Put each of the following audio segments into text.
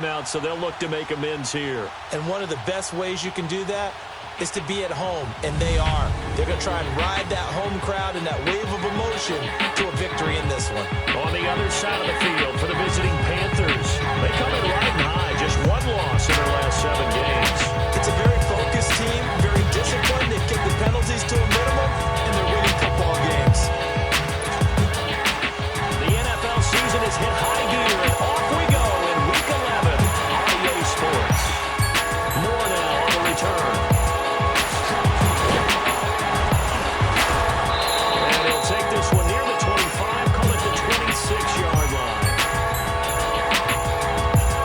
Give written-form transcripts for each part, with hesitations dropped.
Out, so they'll look to make amends here. And one of the best ways you can do that is to be at home, and they are. They're going to try and ride that home crowd and that wave of emotion to a victory in this one. On the other side of the field for the visiting Panthers, they come in riding high, just one loss in their last 7 games. It's a very focused team, very disciplined. They've kept the penalties to a minimum, and they're winning football games. The NFL season is hit high gear, and off we go in Week 11 on EA Sports. More now on the return. And he'll take this one near the 25, call it the 26-yard line.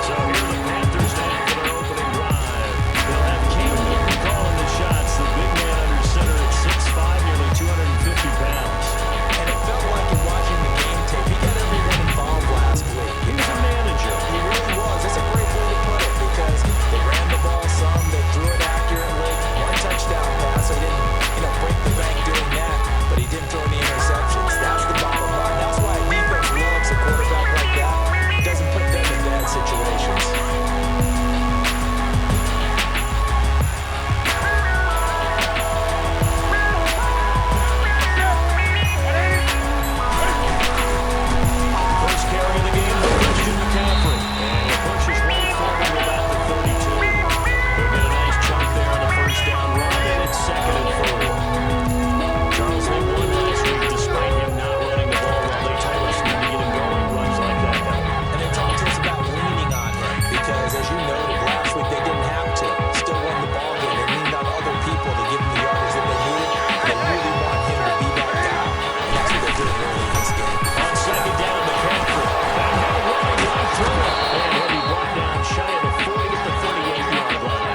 So here are the Panthers now for their opening drive. They'll have Cam Newton calling the shots, the big man under center at 6'5", nearly 250 pounds. And it felt like in watching the game tape, he got everyone involved last week. He was a manager. He really was. That's a great way to put it because they ran the ball some, they threw it accurately. One touchdown pass, so he didn't, break the bank doing that, but he didn't throw any interceptions. That's the bottom line. That's why defense loves a quarterback like that. It doesn't put them in bad situations. First carry of the game for Christian McCaffrey. And he pushes way forward with about the 32. They'll get a nice chunk there on the first down run, and it's 2nd and 4. Charles, they won last week despite him not running the ball well. They told us not to get him going runs like that. And they talked to us about leaning on him because, as you noted, last week they didn't have to. Still won the ball game. They leaned on other people to give them the yardage that they needed. They really want him to be that guy, and that's what they're doing early in this game. On 2nd down, McCaffrey. And now running right through it. And he'll be brought down shy of the 40 at the 38-yard line.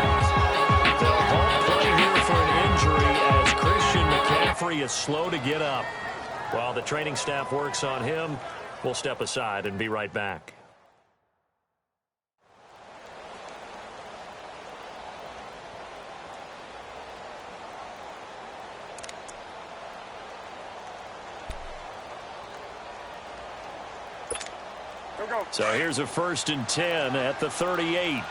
They'll halt play here for an injury as Christian McCaffrey is slow to get up. While the training staff works on him, we'll step aside and be right back. So here's a 1st and 10 at the 38.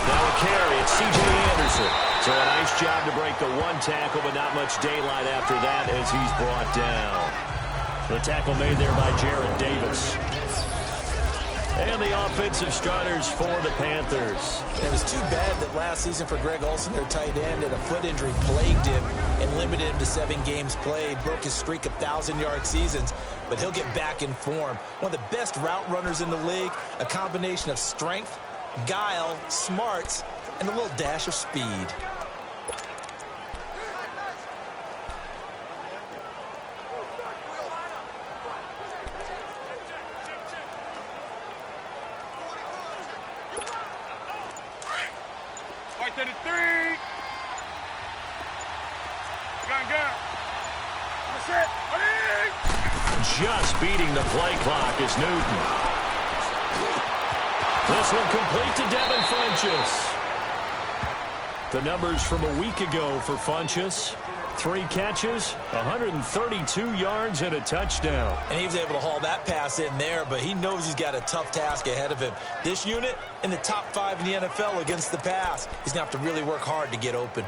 Now a carry, it's C.J. Anderson. So a nice job to break the one tackle, but not much daylight after that as he's brought down. The tackle made there by Jared Davis. And the offensive starters for the Panthers. It was too bad that last season for Greg Olsen, their tight end, and a foot injury plagued him and limited him to 7 games played, broke his streak of 1,000-yard seasons, but he'll get back in form. One of the best route runners in the league, a combination of strength, guile, smarts, and a little dash of speed. Just beating the play clock is Newton. This one complete to Devin Funchess. The numbers from a week ago for Funchess. 3 catches, 132 yards, and a touchdown. And he was able to haul that pass in there, but he knows he's got a tough task ahead of him. This unit in the top 5 in the NFL against the pass. He's going to have to really work hard to get open.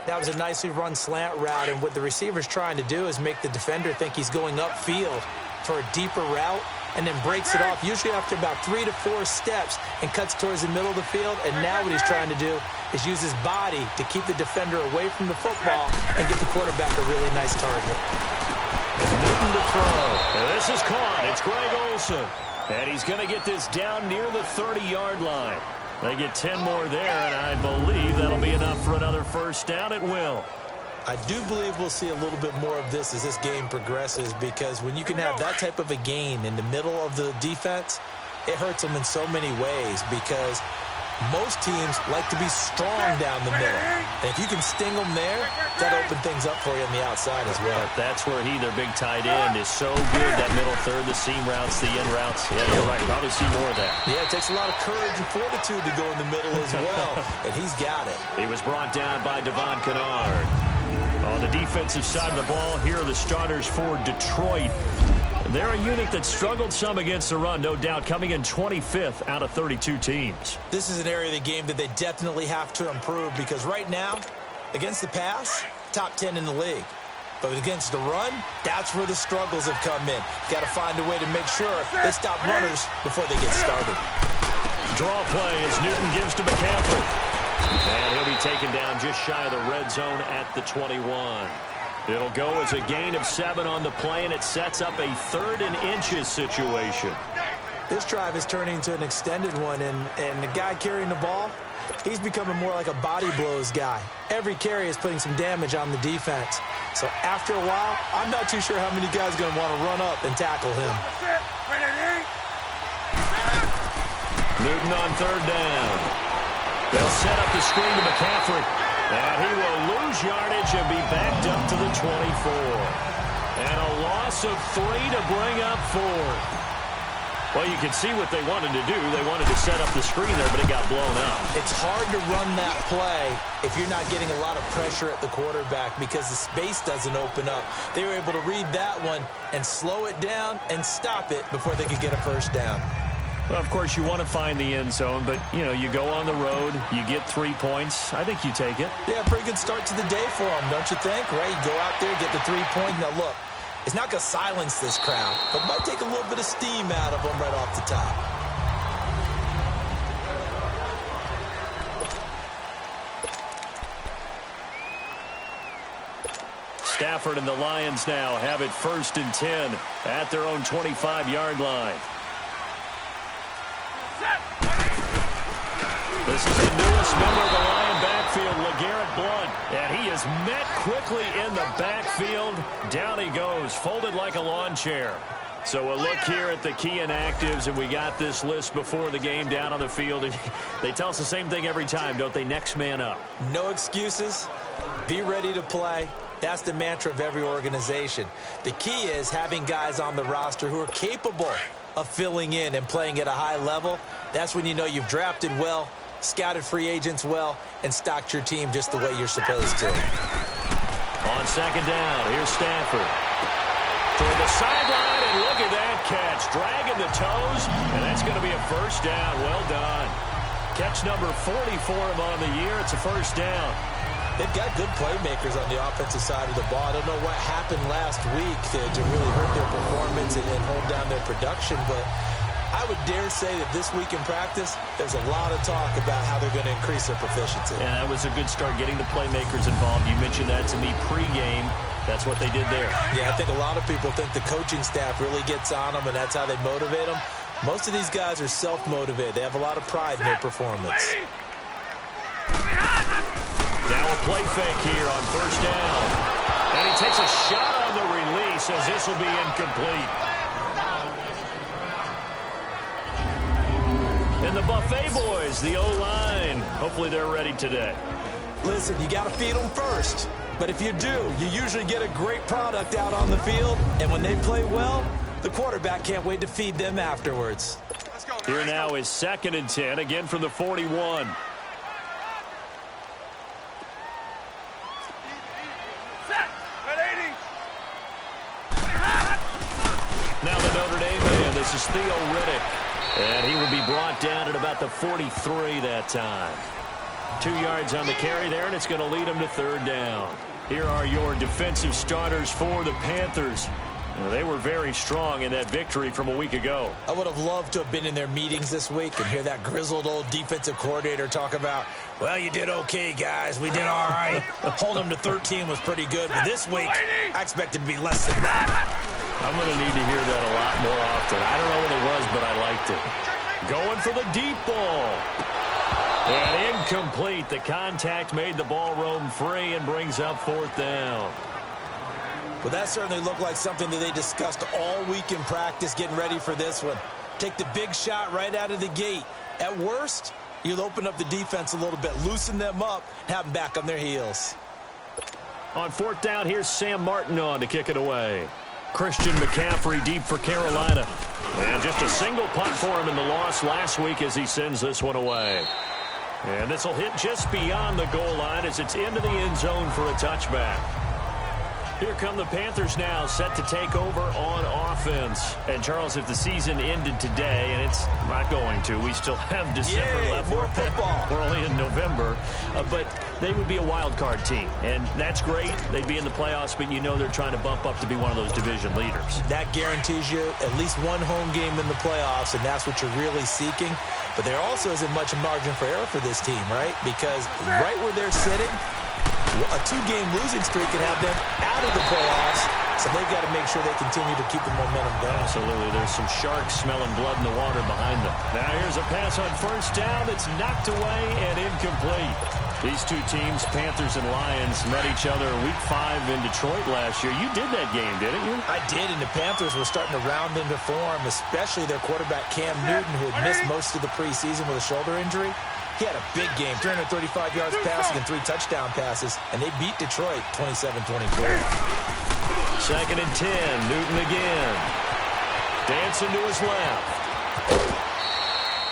That was a nicely run slant route, and what the receiver's trying to do is make the defender think he's going upfield for a deeper route and then breaks it off, usually after about 3 to 4 steps, and cuts towards the middle of the field. And now what he's trying to do is use his body to keep the defender away from the football and get the quarterback a really nice target. Newton to throw. And this is caught. It's Greg Olsen. And he's going to get this down near the 30-yard line. They get 10 more there, and I believe that'll be enough for another first down. It will. I do believe we'll see a little bit more of this as this game progresses, because when you can have that type of a gain in the middle of the defense, it hurts them in so many ways, because most teams like to be strong down the middle. And if you can sting them there, that opens things up for you on the outside as well. But that's where their big tight end, is so good, that middle third, the seam routes, the in routes. Yeah, you're right. Probably see more of that. Yeah, it takes a lot of courage and fortitude to go in the middle as well, and he's got it. He was brought down by Devon Kennard. On the defensive side of the ball, here are the starters for Detroit. They're a unit that struggled some against the run, no doubt, coming in 25th out of 32 teams. This is an area of the game that they definitely have to improve because right now, against the pass, top 10 in the league. But against the run, that's where the struggles have come in. Got to find a way to make sure they stop runners before they get started. Draw play as Newton gives to McCaffrey. And he'll be taken down just shy of the red zone at the 21. It'll go as a gain of 7 on the play, and it sets up a 3rd and inches situation. This drive is turning into an extended one, and the guy carrying the ball, he's becoming more like a body blows guy. Every carry is putting some damage on the defense. So after a while, I'm not too sure how many guys are going to want to run up and tackle him. Newton on 3rd down. They'll set up the screen to McCaffrey. And he will lose yardage and be backed up to the 24. And a loss of 3 to bring up 4. Well, you can see what they wanted to do. They wanted to set up the screen there, but it got blown up. It's hard to run that play if you're not getting a lot of pressure at the quarterback because the space doesn't open up. They were able to read that one and slow it down and stop it before they could get a first down. Well, of course, you want to find the end zone, but, you know, you go on the road, you get 3 points. I think you take it. Yeah, pretty good start to the day for them, don't you think? Right? You go out there, get the 3 points. Now, look, it's not going to silence this crowd, but it might take a little bit of steam out of them right off the top. Stafford and the Lions now have it 1st and 10 at their own 25-yard line. This is the newest member of the Lion backfield, LeGarrette Blount. And he is met quickly in the backfield. Down he goes, folded like a lawn chair. So a look here at the key inactives, and we got this list before the game down on the field. They tell us the same thing every time, don't they? Next man up. No excuses. Be ready to play. That's the mantra of every organization. The key is having guys on the roster who are capable of filling in and playing at a high level. That's when you know you've drafted well, scouted free agents well, and stocked your team just the way you're supposed to. On 2nd down, here's Stafford. Toward the sideline, and look at that catch. Dragging the toes, and that's going to be a first down. Well done. Catch number 40 for him on the year. It's a first down. They've got good playmakers on the offensive side of the ball. I don't know what happened last week to really hurt their performance and hold down their production, but I would dare say that this week in practice, there's a lot of talk about how they're going to increase their proficiency. Yeah, that was a good start, getting the playmakers involved. You mentioned that to me pregame. That's what they did there. Yeah, I think a lot of people think the coaching staff really gets on them, and that's how they motivate them. Most of these guys are self-motivated. They have a lot of pride in their performance. Now a play fake here on 1st down. And he takes a shot on the release as this will be incomplete. And the Buffet boys, the O-line, hopefully they're ready today. Listen, you got to feed them first. But if you do, you usually get a great product out on the field. And when they play well, the quarterback can't wait to feed them afterwards. Here now is 2nd and 10, again from the 41. Now the Notre Dame man, this is Theo Riddick. And he will be brought down at about the 43 that time. 2 yards on the carry there, and it's going to lead him to 3rd down. Here are your defensive starters for the Panthers. Well, they were very strong in that victory from a week ago. I would have loved to have been in their meetings this week and hear that grizzled old defensive coordinator talk about, well, you did okay, guys. We did all right. Holding them to 13 was pretty good. But this week, I expected to be less than that. I'm going to need to hear that a lot more often. I don't know what it was, but I liked it. Going for the deep ball. And incomplete. The contact made the ball roam free and brings up 4th down. Well, that certainly looked like something that they discussed all week in practice getting ready for this one. Take the big shot right out of the gate. At worst, you'll open up the defense a little bit, loosen them up, have them back on their heels. On 4th down, here's Sam Martin on to kick it away. Christian McCaffrey deep for Carolina. And just a single punt for him in the loss last week as he sends this one away. And this will hit just beyond the goal line as it's into the end zone for a touchback. Here come the Panthers now, set to take over on offense. And, Charles, if the season ended today, and it's not going to, we still have December left. More football. We're only in November. But they would be a wild card team, and that's great. They'd be in the playoffs, but you know they're trying to bump up to be one of those division leaders. That guarantees you at least one home game in the playoffs, and that's what you're really seeking. But there also isn't much margin for error for this team, right? Because right where they're sitting, a 2-game losing streak can have them out of the playoffs, so they've got to make sure they continue to keep the momentum going. Absolutely. There's some sharks smelling blood in the water behind them. Now here's a pass on first down that's knocked away and incomplete. These two teams, Panthers and Lions, met each other Week 5 in Detroit last year. You did that game, didn't you? I did, and the Panthers were starting to round into form, especially their quarterback Cam Newton, who had missed most of the preseason with a shoulder injury. He had a big game, 335 yards passing and 3 touchdown passes, and they beat Detroit 27-24. Second and 10, Newton again. Dancing to his left.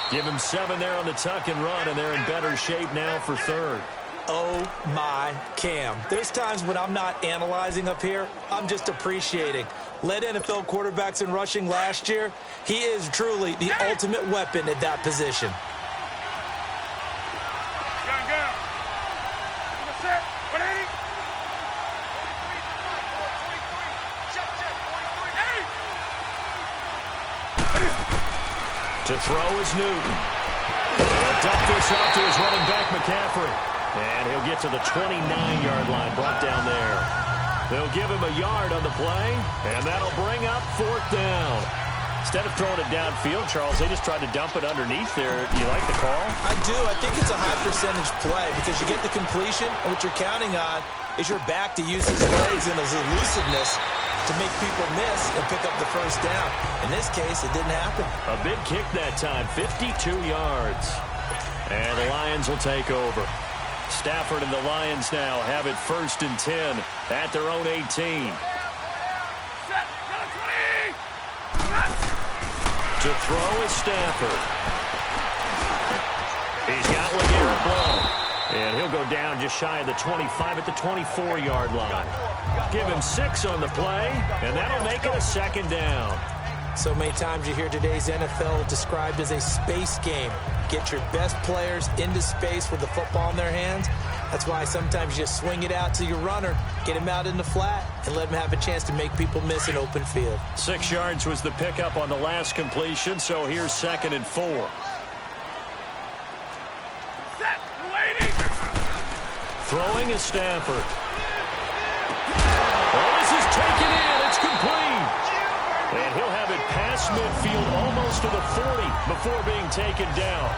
Give him 7 there on the tuck and run, and they're in better shape now for third. Oh, my Cam. There's times when I'm not analyzing up here. I'm just appreciating. Led NFL quarterbacks in rushing last year. He is truly the ultimate weapon at that position. To throw is Newton. He'll dump this off to his running back, McCaffrey. And he'll get to the 29-yard line, brought down there. They'll give him a yard on the play, and that'll bring up 4th down. Instead of throwing it downfield, Charles, they just tried to dump it underneath there. You like the call? I do. I think it's a high percentage play because you get the completion, and what you're counting on is your back to use his legs and his elusiveness to make people miss and pick up the first down. In this case, it didn't happen. A big kick that time, 52 yards. And the Lions will take over. Stafford and the Lions now have it 1st and 10 at their own 18. To throw is Stafford. He's got LeGarrette Blount. And he'll go down just shy of the 25 at the 24-yard line. Give him 6 on the play, and that'll make it a 2nd down. So many times you hear today's NFL described as a space game. Get your best players into space with the football in their hands. That's why sometimes you swing it out to your runner, get him out in the flat, and let him have a chance to make people miss an open field. 6 yards was the pickup on the last completion, so here's 2nd and 4. Throwing is Stafford. Oh, this is taken in. It's complete. And he'll have it past midfield almost to the 40 before being taken down.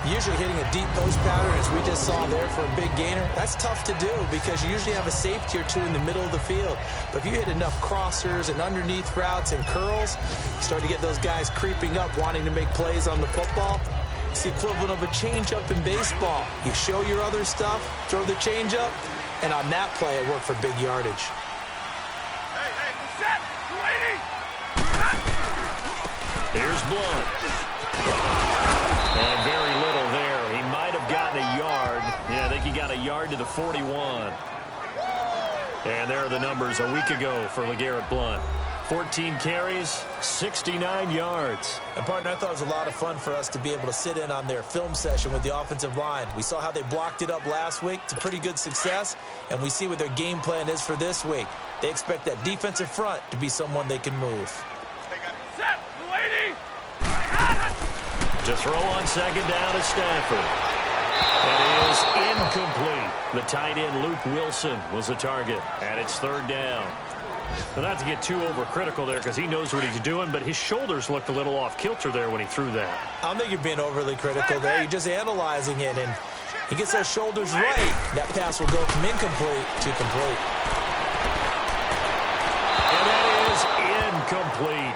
Usually hitting a deep post pattern, as we just saw there for a big gainer, that's tough to do because you usually have a safety or two in the middle of the field. But if you hit enough crossers and underneath routes and curls, you start to get those guys creeping up, wanting to make plays on the football. It's the equivalent of a changeup in baseball. You show your other stuff, throw the changeup, and on that play, it worked for big yardage. Here's Blount. And very little there. He might have gotten a yard. Yeah, I think he got a yard to the 41. And there are the numbers a week ago for LeGarrette Blount. 14 carries, 69 yards. And, partner, I thought it was a lot of fun for us to be able to sit in on their film session with the offensive line. We saw how they blocked it up last week to pretty good success, and we see what their game plan is for this week. They expect that defensive front to be someone they can move. To throw on 2nd down is Stafford. That is incomplete. The tight end, Luke Wilson, was the target, and it's 3rd down. Well, not to get too overcritical there because he knows what he's doing, but his shoulders looked a little off kilter there when he threw that. I don't think you're being overly critical there. You're just analyzing it, and he gets those shoulders right. That pass will go from incomplete to complete. And that is incomplete.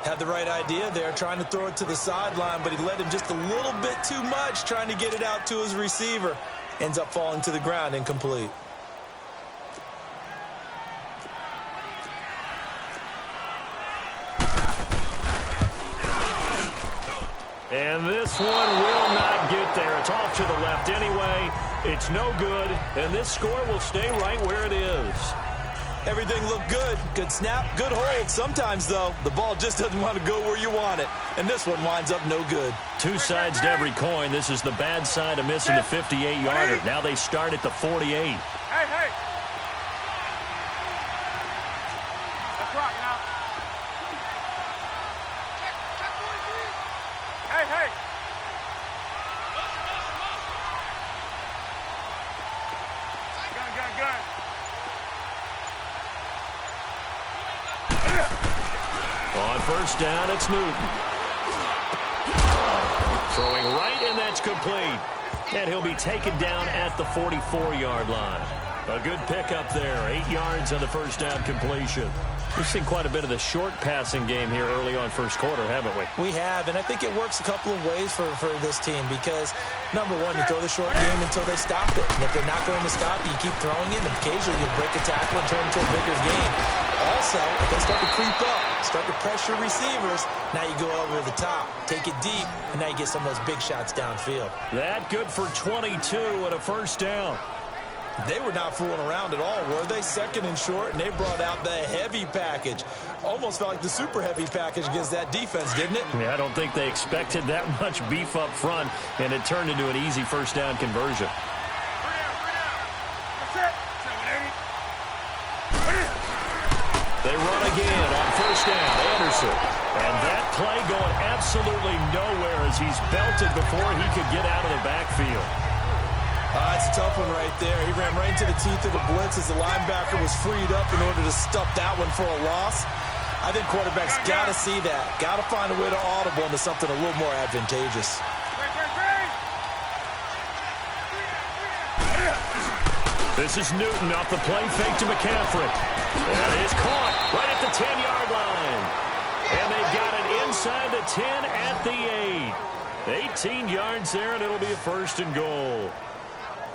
Had the right idea there, trying to throw it to the sideline, but he led him just a little bit too much, trying to get it out to his receiver. Ends up falling to the ground, incomplete. And this one will not get there. It's off to the left anyway. It's no good, and this score will stay right where it is. Everything looked good. Good snap, good hold. Sometimes, though, the ball just doesn't want to go where you want it. And this one winds up no good. Two sides to every coin. This is the bad side of missing the 58-yarder. Now they start at the 48. Hey, hey. Let's rock now. Hey, hey. Gun. On first down, it's Newton. Throwing right, and that's complete. And he'll be taken down at the 44-yard line. A good pickup there. 8 yards on the first down completion. We've seen quite a bit of the short passing game here early on first quarter, haven't we? We have, and I think it works a couple of ways for this team because, number one, you throw the short game until they stop it. And if they're not going to stop you keep throwing it, and occasionally you break a tackle and turn it into a bigger game. Also, if they start to creep up, start to pressure receivers, now you go over the top, take it deep, and now you get some of those big shots downfield. That good for 22 and a first down. They were not fooling around at all, were they? Second and short, and they brought out the heavy package. Almost felt like the super heavy package against that defense, didn't it? Yeah, I don't think they expected that much beef up front, and it turned into an easy first down conversion. They run again on first down, Anderson. And that play going absolutely nowhere as he's belted before he could get out of the backfield. It's a tough one right there. He ran right into the teeth of the blitz as the linebacker was freed up in order to stuff that one for a loss. I think quarterbacks got to see that. Got to find a way to audible into something a little more advantageous. This is Newton off the play fake to McCaffrey. That is caught right at the 10-yard line. And they've got it inside the 10 at the 8. 18 yards there, and it'll be a first and goal.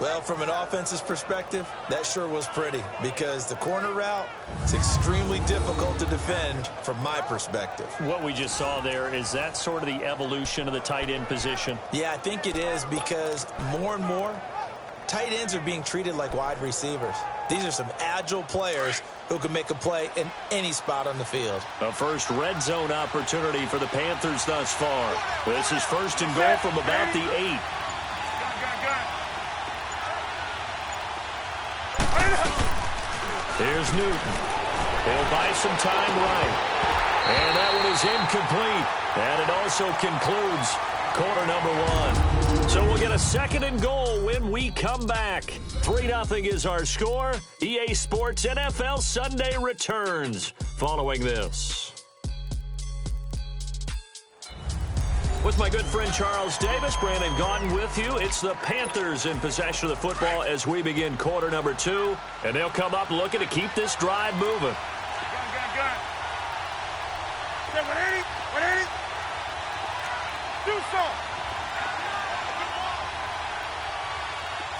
Well, from an offense's perspective, that sure was pretty because the corner route is extremely difficult to defend from my perspective. What we just saw there, is that sort of the evolution of the tight end position? Yeah, I think it is because more and more, tight ends are being treated like wide receivers. These are some agile players who can make a play in any spot on the field. A first red zone opportunity for the Panthers thus far. This is first and goal from about the 8. Here's Newton. He'll buy some time right. And that one is incomplete. And it also concludes quarter number 1. So we'll get a second and goal when we come back. 3-0 is our score. EA Sports NFL Sunday returns following this. With my good friend Charles Davis, Brandon Gaudin with you. It's the Panthers in possession of the football as we begin quarter number 2. And they'll come up looking to keep this drive moving. Gun. 180. Do so.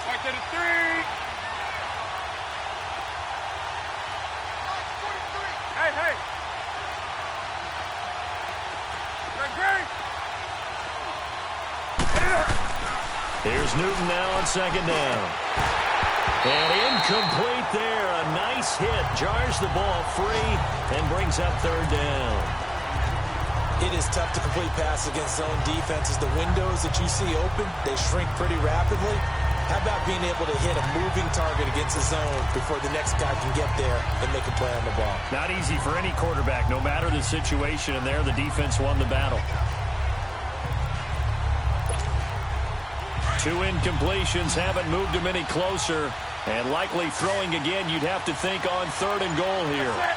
Right to the 3. Hey. Great. Here's Newton now on second down. And incomplete there. A nice hit. Jars the ball free and brings up third down. It is tough to complete pass against zone defenses. The windows that you see open, they shrink pretty rapidly. How about being able to hit a moving target against the zone before the next guy can get there and make a play on the ball? Not easy for any quarterback, no matter the situation. And there, the defense won the battle. 2 incompletions haven't moved him any closer. And likely throwing again, you'd have to think on third and goal here. Hey.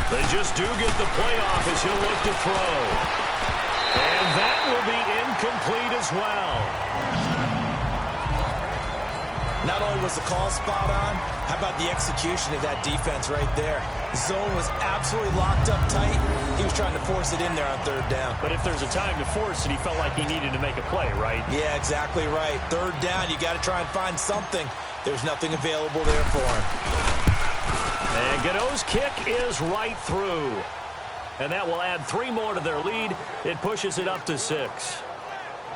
They just do get the playoff as he'll look to throw. And that will be incomplete as well. Not only was the call spot on, how about the execution of that defense right there? The zone was absolutely locked up tight. He was trying to force it in there on third down. But if there's a time to force it, he felt like he needed to make a play, right? Yeah, exactly right. Third down, you got to try and find something. There's nothing available there for him. And Godot's kick is right through. And that will add 3 more to their lead. It pushes it up to 6.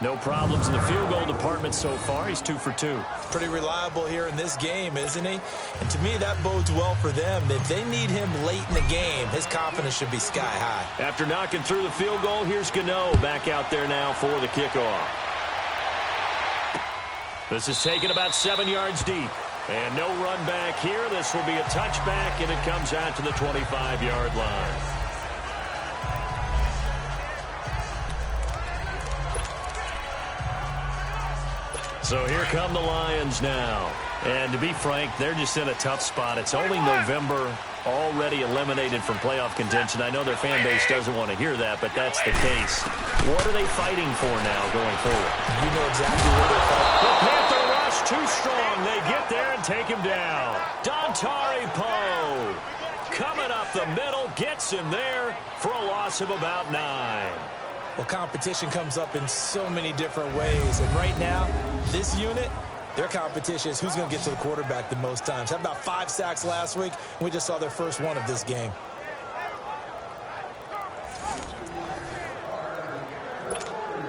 No problems in the field goal department so far. He's 2 for 2. Pretty reliable here in this game, isn't he? And to me, that bodes well for them. If they need him late in the game, his confidence should be sky high. After knocking through the field goal, here's Gano back out there now for the kickoff. This is taken about 7 yards deep. And no run back here. This will be a touchback, and it comes out to the 25-yard line. So here come the Lions now. And to be frank, they're just in a tough spot. It's only November, already eliminated from playoff contention. I know their fan base doesn't want to hear that, but that's the case. What are they fighting for now going forward? You know exactly what they're fighting. The Panther rush too strong. They get there and take him down. Dontari Poe coming up the middle, gets him there for a loss of about 9. Well, competition comes up in so many different ways. And right now, this unit, their competition is who's going to get to the quarterback the most times. Had about 5 sacks last week. We just saw their first one of this game.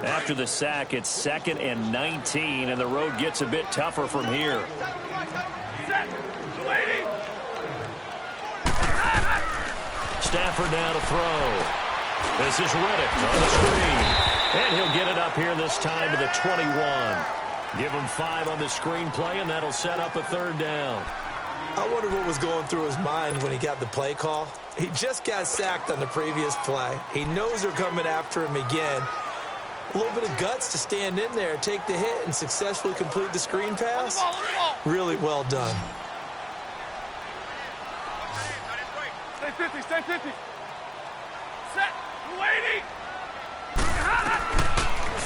After the sack, it's 2nd and 19, and the road gets a bit tougher from here. Stafford now to throw. This is Reddick on the screen. And he'll get it up here this time to the 21. Give him 5 on the screen play, and that'll set up a 3rd down. I wonder what was going through his mind when he got the play call. He just got sacked on the previous play. He knows they're coming after him again. A little bit of guts to stand in there, take the hit, and successfully complete the screen pass. Really well done. Stay 50, stay 50. Set, waiting.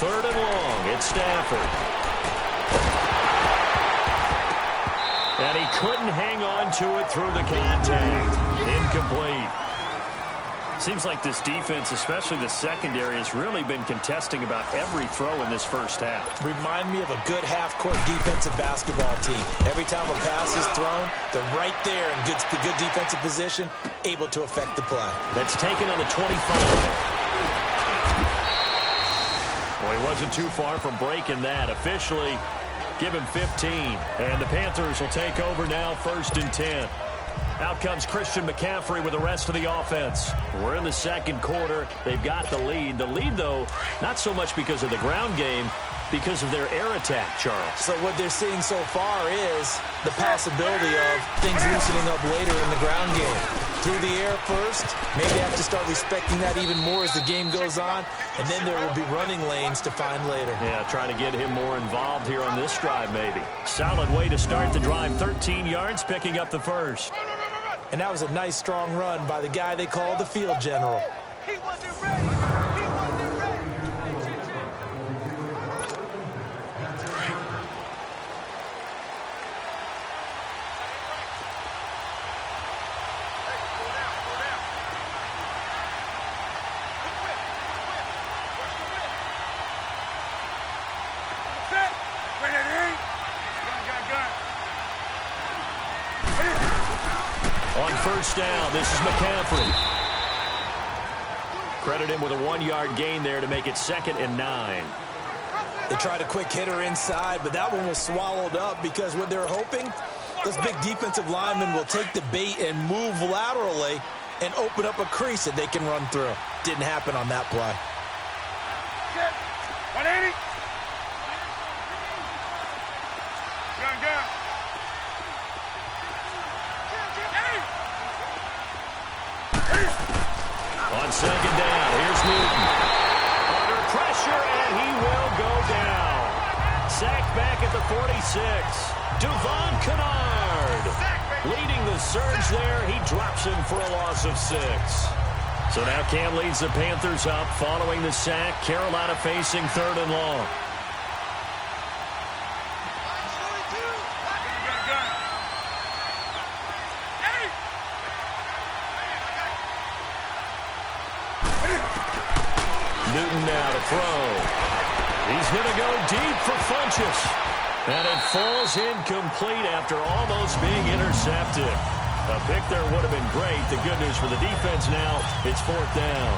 3rd and long, it's Stafford. And he couldn't hang on to it through the contact. Incomplete. Seems like this defense, especially the secondary, has really been contesting about every throw in this first half. Remind me of a good half-court defensive basketball team. Every time a pass is thrown, they're right there in good defensive position, able to affect the play. That's taken on the 25. Well, he wasn't too far from breaking that. Officially, give him 15. And the Panthers will take over now, 1st and 10. Out comes Christian McCaffrey with the rest of the offense. We're in the 2nd quarter. They've got the lead. The lead, though, not so much because of the ground game, because of their air attack, Charles. So what they're seeing so far is the possibility of things loosening up later in the ground game. Through the air first, maybe have to start respecting that even more as the game goes on, and then there will be running lanes to find later. Yeah, trying to get him more involved here on this drive, maybe. Solid way to start the drive, 13 yards, picking up the 1st. And that was a nice, strong run by the guy they call the field general. He wasn't ready. He wasn't ready. Set. Ready. Gun. On 1st down, this is McCaffrey. Credit him with a 1-yard gain there to make it 2nd and 9. They tried a quick hitter inside, but that one was swallowed up because what they're hoping, those big defensive linemen will take the bait and move laterally and open up a crease that they can run through. Didn't happen on that play. Set. 180. Gun. On 2nd down, here's Newton. Under pressure, and he will go down. Sacked back at the 46. Devon Kennard leading the surge there. He drops him for a loss of 6. So now Cam leads the Panthers up following the sack. Carolina facing 3rd and long. Newton now to throw. He's going to go deep for Funchess. And it falls incomplete after almost being intercepted. A pick there would have been great. The good news for the defense now, it's 4th down.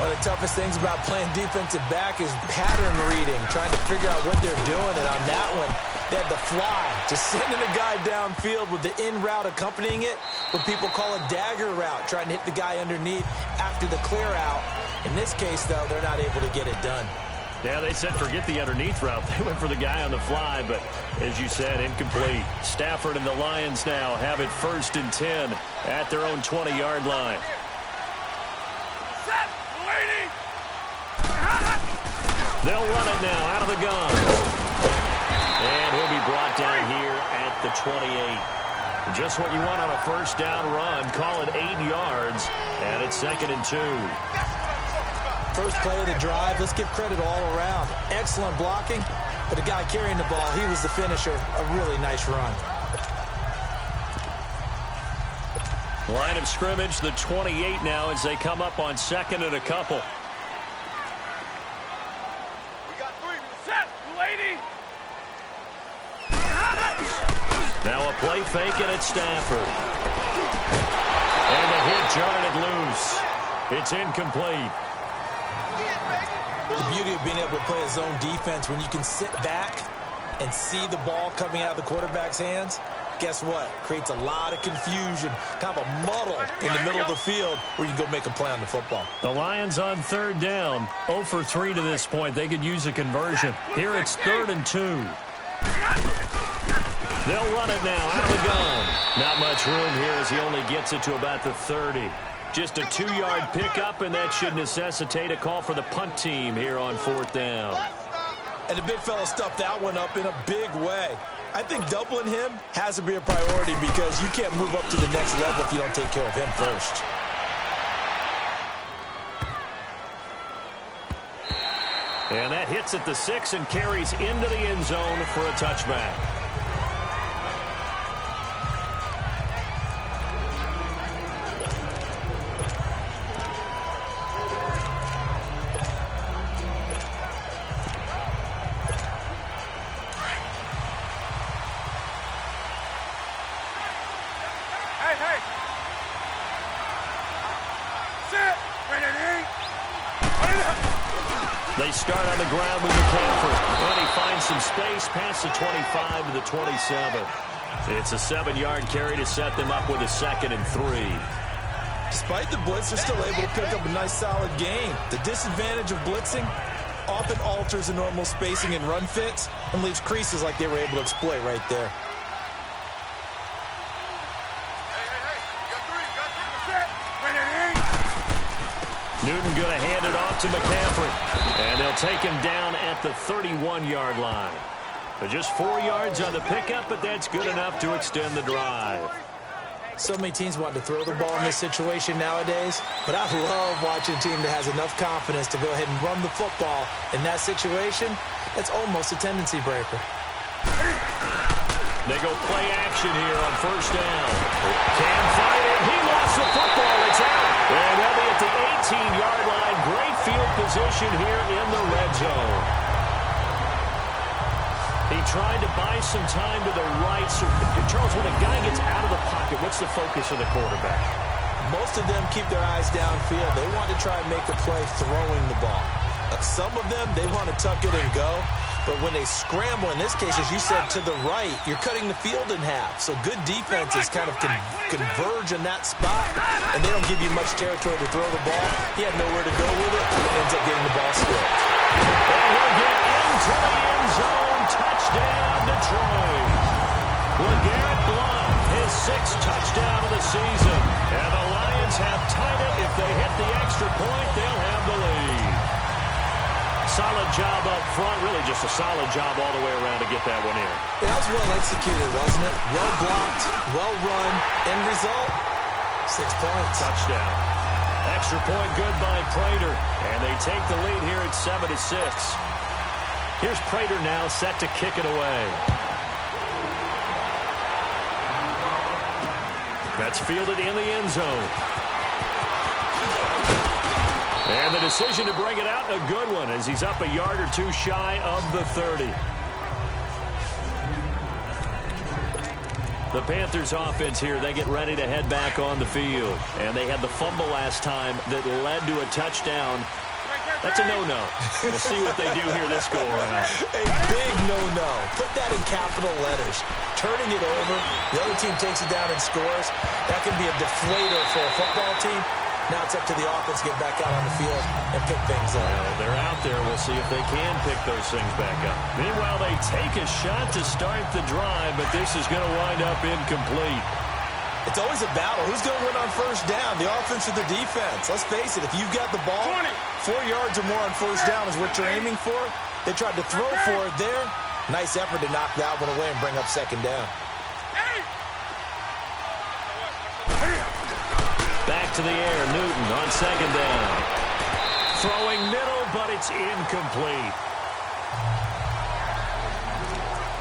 One of the toughest things about playing defensive back is pattern reading, trying to figure out what they're doing. And on that one, they had the fly, just sending a guy downfield with the in route accompanying it, what people call a dagger route, trying to hit the guy underneath after the clear out. In this case, though, they're not able to get it done. Yeah, they said forget the underneath route. They went for the guy on the fly, but as you said, incomplete. Stafford and the Lions now have it 1st and 10 at their own 20-yard line. They'll run it now out of the gun. And he'll be brought down here at the 28. Just what you want on a 1st down run. Call it 8 yards, and it's 2nd and 2. First play of the drive, let's give credit all around. Excellent blocking, but the guy carrying the ball, he was the finisher. A really nice run. Line of scrimmage, the 28 now as they come up on 2nd and a couple. We got 3. Set, lady. Now a play fake, and it's Stafford. And the hit jarred it loose. It's incomplete. The beauty of being able to play a zone defense when you can sit back and see the ball coming out of the quarterback's hands, guess what? Creates a lot of confusion, kind of a muddle in the middle of the field where you can go make a play on the football. The Lions on 3rd down, 0 for 3 to this point. They could use a conversion. Here it's 3rd and 2. They'll run it now out of the gun. Not much room here as he only gets it to about the 30. Just a 2-yard pickup, and that should necessitate a call for the punt team here on 4th down. And the big fella stuffed that one up in a big way. I think doubling him has to be a priority because you can't move up to the next level if you don't take care of him first. And that hits at the 6 and carries into the end zone for a touchback. They start on the ground with McCaffrey. And he finds some space past the 25 to the 27. It's a 7-yard carry to set them up with a 2nd and 3. Despite the blitz, they're still able to pick up a nice solid gain. The disadvantage of blitzing often alters the normal spacing and run fits and leaves creases like they were able to exploit right there. Newton going to hand it off to McCaffrey. And they'll take him down at the 31-yard line. Just 4 yards on the pickup, but that's good enough to extend the drive. So many teams want to throw the ball in this situation nowadays, but I love watching a team that has enough confidence to go ahead and run the football. In that situation, that's almost a tendency breaker. They go play action here on 1st down. Can find it. He lost the football. It's out. And they'll be at the 18-yard line. Great field position here in the red zone. He tried to buy some time to the right. So, Charles, when a guy gets out of the pocket, what's the focus of the quarterback? Most of them keep their eyes downfield. They want to try and make a play throwing the ball. Some of them, they want to tuck it and go. But when they scramble, in this case, as you said, to the right, you're cutting the field in half. So good defenses kind of converge in that spot, and they don't give you much territory to throw the ball. He had nowhere to go with it, and ends up getting the ball stripped. And he'll get into the end zone. Touchdown, Detroit. LeGarrette Blount, his 6th touchdown of the season. And the Lions have tied it. If they hit the extra point, they'll have the lead. Solid job up front. Really just a solid job all the way around to get that one in. That was well executed, wasn't it? Well blocked, well run. End result, 6 points. Touchdown. Extra point good by Prater. And they take the lead here at 7-6. Here's Prater now set to kick it away. That's fielded in the end zone. And the decision to bring it out, a good one, as he's up a yard or two shy of the 30. The Panthers offense here, they get ready to head back on the field. And they had the fumble last time that led to a touchdown. That's a no-no. We'll see what they do here this go-around. A big no-no. Put that in capital letters. Turning it over, the other team takes it down and scores. That can be a deflator for a football team. Now it's up to the offense to get back out on the field and pick things up. Well, they're out there. We'll see if they can pick those things back up. Meanwhile, they take a shot to start the drive, but this is going to wind up incomplete. It's always a battle. Who's going to win on first down, the offense or the defense? Let's face it, if you've got the ball, 4 yards or more on first down is what you're aiming for. They tried to throw for it there. Nice effort to knock that one away and bring up second down. Back to the air, Newton on second down. Throwing middle, but it's incomplete.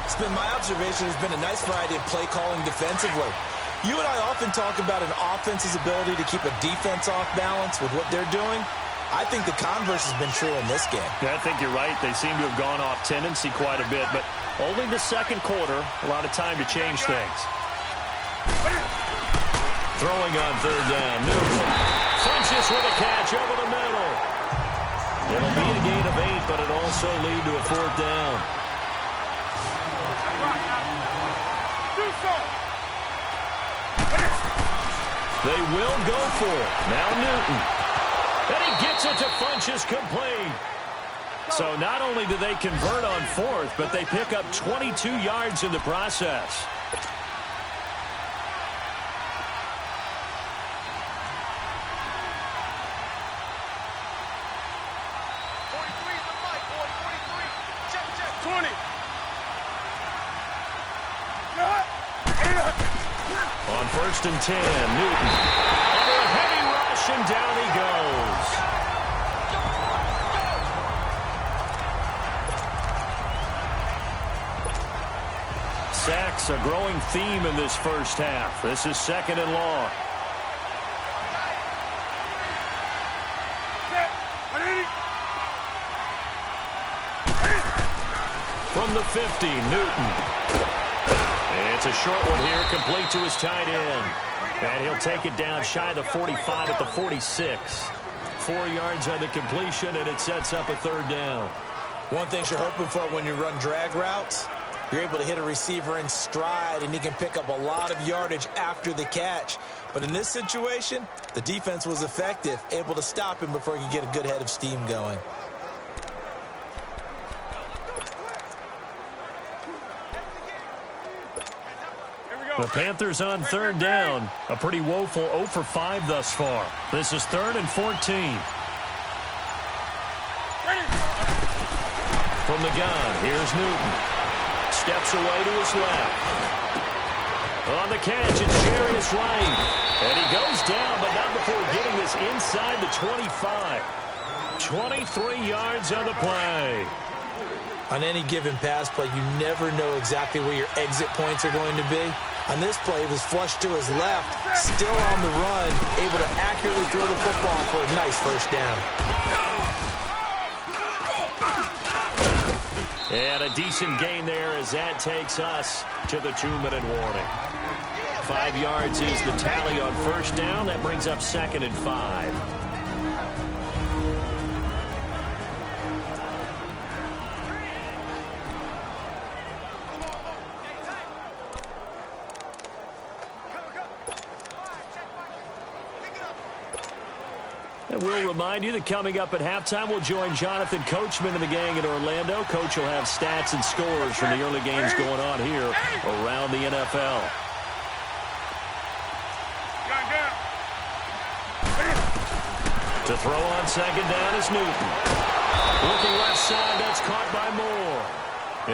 It's been my observation there's been a nice variety of play calling defensively. You and I often talk about an offense's ability to keep a defense off balance with what they're doing. I think the converse has been true in this game. Yeah, I think you're right. They seem to have gone off tendency quite a bit, but only the second quarter, a lot of time to change things. Throwing on third down. Newton punches with a catch over the middle. It'll be a gain of 8, but it also lead to a fourth down. They will go for it. Now Newton. And he gets it to Funchess complete. So not only do they convert on fourth, but they pick up 22 yards in the process. On first and 10, Newton. Under a heavy rush, and down he goes. Sacks, a growing theme in this first half. This is second and long. From the 50, Newton. It's a short one here, complete to his tight end. And he'll take it down shy of the 45 at the 46. 4 yards on the completion, and it sets up a third down. One thing you're hoping for when you run drag routes, you're able to hit a receiver in stride, and he can pick up a lot of yardage after the catch. But in this situation, the defense was effective, able to stop him before he could get a good head of steam going. The Panthers on third down. A pretty woeful 0 for 5 thus far. This is 3rd and 14. From the gun, here's Newton. Steps away to his left. On the catch, it's Jarius Wright. And he goes down, but not before getting this inside the 25. 23 yards on the play. On any given pass play, you never know exactly where your exit points are going to be. On this play, it was flushed to his left, still on the run, able to accurately throw the football for a nice first down. And a decent gain there as that takes us to the 2-minute warning. 5 yards is the tally on first down. That brings up 2nd and 5. And we'll remind you that coming up at halftime, we'll join Jonathan Coachman and the gang in Orlando. Coach will have stats and scores from the early games going on here around the NFL. To throw on second down is Newton. Looking left side, that's caught by Moore.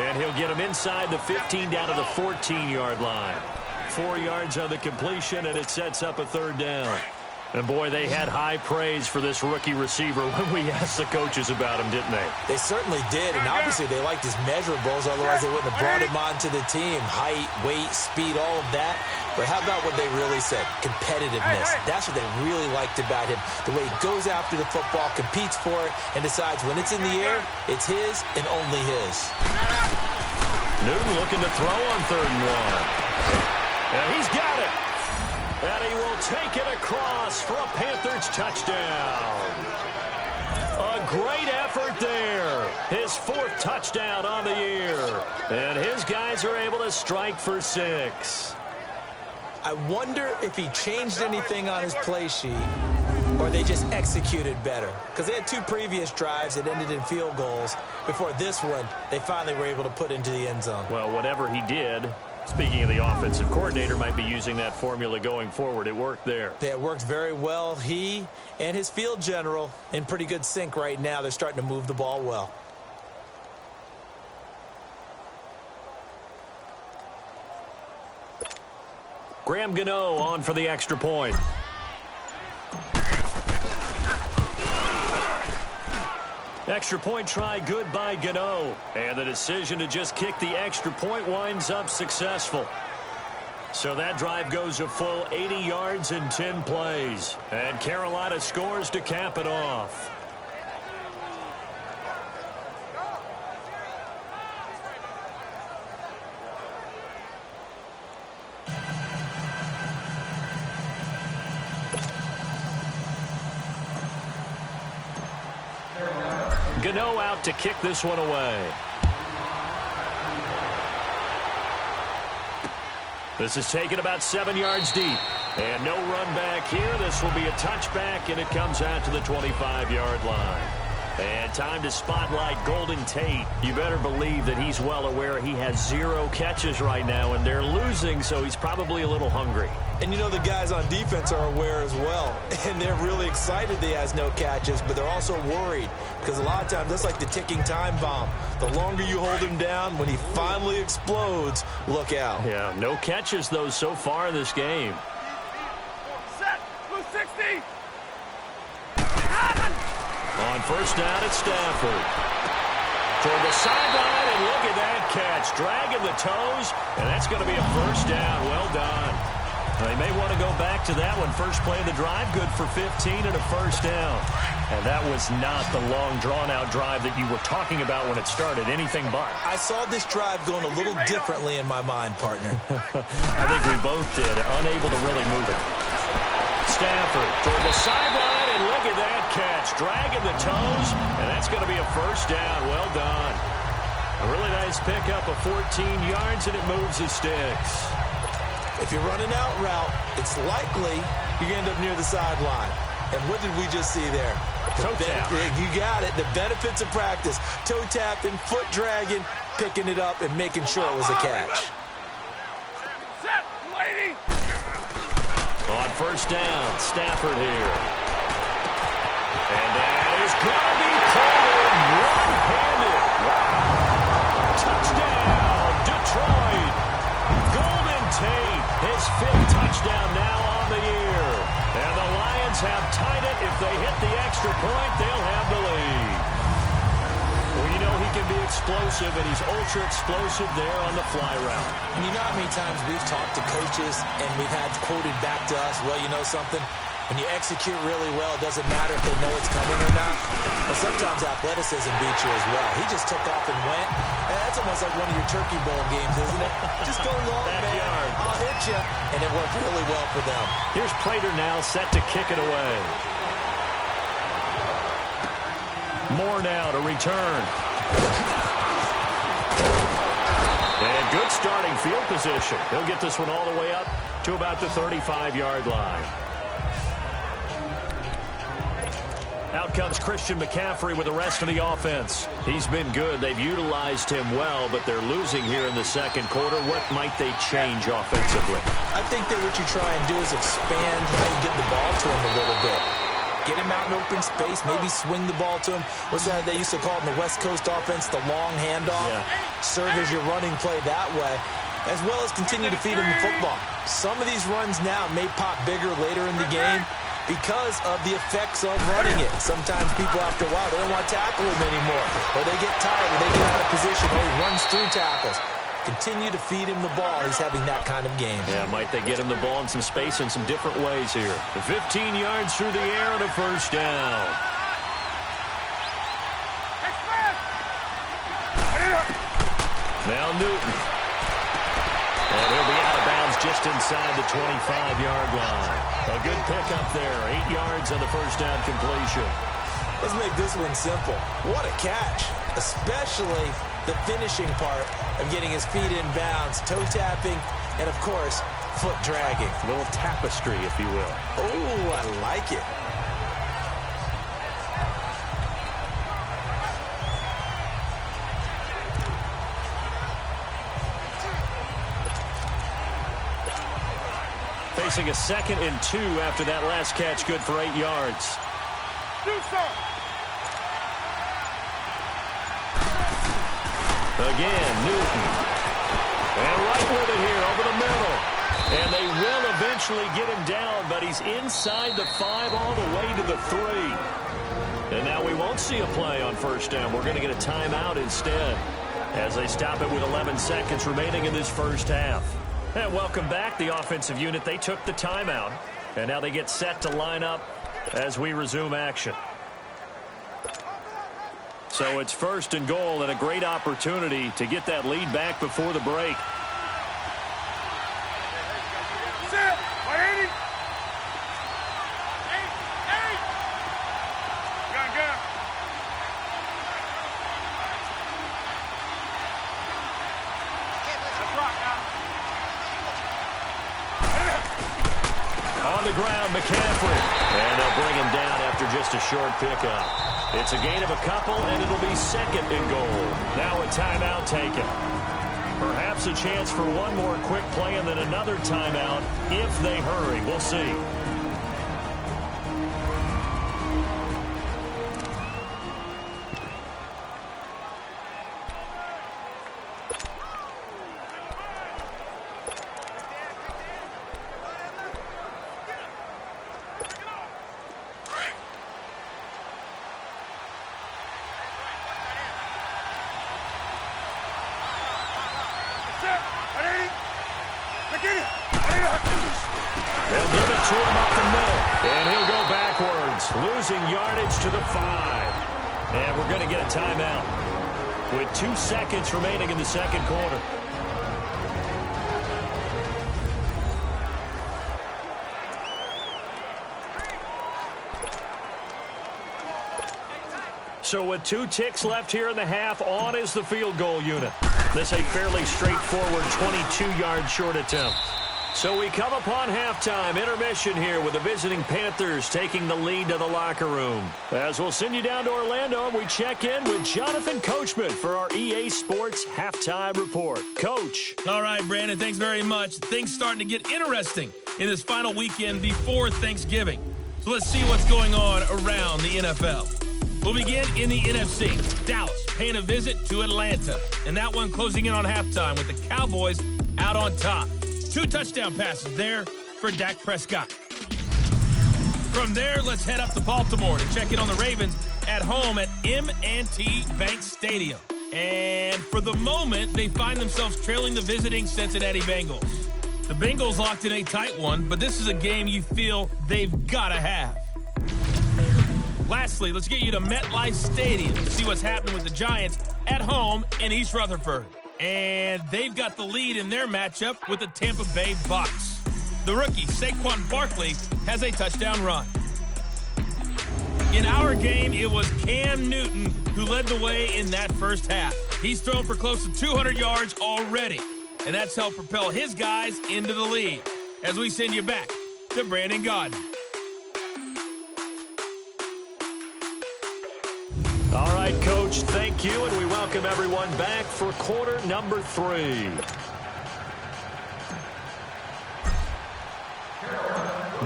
And he'll get him inside the 15 down to the 14-yard line. 4 yards on the completion, and it sets up a third down. And, boy, they had high praise for this rookie receiver when we asked the coaches about him, didn't they? They certainly did, and obviously they liked his measurables, otherwise they wouldn't have brought him onto the team. Height, weight, speed, all of that. But how about what they really said? Competitiveness. That's what they really liked about him. The way he goes after the football, competes for it, and decides when it's in the air, it's his and only his. Newton looking to throw on 3rd and 1. And he's got it. And he will take it across for a Panthers touchdown. A great effort there. His 4th touchdown on the year. And his guys are able to strike for 6. I wonder if he changed anything on his play sheet or they just executed better. Because they had 2 previous drives that ended in field goals. Before this one, they finally were able to put into the end zone. Well, whatever he did, speaking of the offensive coordinator, might be using that formula going forward. It worked there. Yeah, it worked very well. He and his field general in pretty good sync right now. They're starting to move the ball well. Graham Gano on for the extra point. Extra point try good by Gano. And the decision to just kick the extra point winds up successful. So that drive goes a full 80 yards in 10 plays. And Carolina scores to cap it off. Gano out to kick this one away. This is taken about 7 yards deep. And no run back here. This will be a touchback, and it comes out to the 25-yard line. And time to spotlight Golden Tate. You better believe that he's well aware he has 0 catches right now, and they're losing, so he's probably a little hungry. And you know the guys on defense are aware as well. And they're really excited that he has no catches, but they're also worried. Because a lot of times that's like the ticking time bomb. The longer you hold him down, when he finally explodes, look out. Yeah, no catches, though, so far in this game. Set. Blue 60. On first down, it's Stafford. Toward the sideline, and look at that catch. Dragging the toes, and that's going to be a first down. Well done. They may want to go back to that one. First play of the drive, good for 15 and a first down. And that was not the long, drawn-out drive that you were talking about when it started. Anything but. I saw this drive going a little differently in my mind, partner. I think we both did, unable to really move it. Stafford toward the sideline, and look at that catch. Dragging the toes, and that's going to be a first down. Well done. A really nice pickup of 14 yards, and it moves the sticks. If you're running out route, it's likely you're going to end up near the sideline. And what did we just see there? Toe tap. You got it. The benefits of practice. Toe tapping, foot dragging, picking it up, and making sure it was a catch. Set. Lady. On first down, Stafford here. And that is going to be pulled one-handed. Wow. Touchdown, Detroit. Golden Tate, his 5th touchdown now on the year. And the Lions have tied it. If they hit the extra point, they'll have the lead. Well, you know he can be explosive, and he's ultra-explosive there on the fly route. And you know how many times we've talked to coaches and we've had quoted back to us, well, you know something? When you execute really well, it doesn't matter if they know it's coming or not. But sometimes athleticism beats you as well. He just took off and went. And that's almost like one of your Turkey Bowl games, isn't it? Just go long, man. I'll hit you. And it worked really well for them. Here's Prater now set to kick it away. Moore now to return. And good starting field position. He'll get this one all the way up to about the 35-yard line. Out comes Christian McCaffrey with the rest of the offense. He's been good. They've utilized him well, but they're losing here in the second quarter. What might they change offensively? I think that what you try and do is expand how you get the ball to him a little bit. Get him out in open space, maybe swing the ball to him. What's that they used to call it in the West Coast offense, the long handoff? Yeah. Serve as your running play that way, as well as continue to feed him the football. Some of these runs now may pop bigger later in the game because of the effects of running it. Sometimes people, after a while, they don't want to tackle him anymore. Or they get tired, or they get out of position, or he runs through tackles. Continue to feed him the ball. He's having that kind of game. Yeah, might they get him the ball in some space in some different ways here. The 15 yards through the air and a first down. Now Newton. And he'll be out of bounds just inside the 25-yard line. A good pickup there. 8 yards on the first down completion. Let's make this one simple. What a catch, especially the finishing part of getting his feet in bounds, toe tapping, and, of course, foot dragging. A little tapestry, if you will. Oh, I like it. Facing a 2nd and 2 after that last catch, good for 8 yards. Again, Newton. And right with it here over the middle. And they will eventually get him down, but he's inside the 5 all the way to the 3. And now we won't see a play on first down. We're going to get a timeout instead as they stop it with 11 seconds remaining in this first half. And welcome back, the offensive unit. They took the timeout, and now they get set to line up as we resume action. So it's 1st and goal and a great opportunity to get that lead back before the break. Set. 180. Gun. Let's rock now. On the ground, McCaffrey. And they'll bring him down after just a short pickup. It's a gain of a couple, and it'll be 2nd and goal. Now a timeout taken. Perhaps a chance for one more quick play and then another timeout if they hurry. We'll see. They'll give it to him up the middle, and he'll go backwards, losing yardage to the 5. And we're going to get a timeout with 2 seconds remaining in the second quarter. So with 2 ticks left here in the half, on is the field goal unit. This a fairly straightforward 22-yard short attempt. So we come upon halftime, intermission here with the visiting Panthers taking the lead to the locker room. As we'll send you down to Orlando, we check in with Jonathan Coachman for our EA Sports Halftime Report. Coach. All right, Brandon, thanks very much. Things starting to get interesting in this final weekend before Thanksgiving. So let's see what's going on around the NFL. We'll begin in the NFC. Dallas paying a visit to Atlanta. And that one closing in on halftime with the Cowboys out on top. 2 touchdown passes there for Dak Prescott. From there, let's head up to Baltimore to check in on the Ravens at home at M&T Bank Stadium. And for the moment, they find themselves trailing the visiting Cincinnati Bengals. The Bengals locked in a tight one, but this is a game you feel they've got to have. Lastly, let's get you to MetLife Stadium to see what's happening with the Giants at home in East Rutherford. And they've got the lead in their matchup with the Tampa Bay Bucs. The rookie, Saquon Barkley, has a touchdown run. In our game, it was Cam Newton who led the way in that first half. He's thrown for close to 200 yards already, and that's helped propel his guys into the lead. As we send you back to Brandon Gaudin. All right, Coach, thank you, and we welcome everyone back for quarter number 3.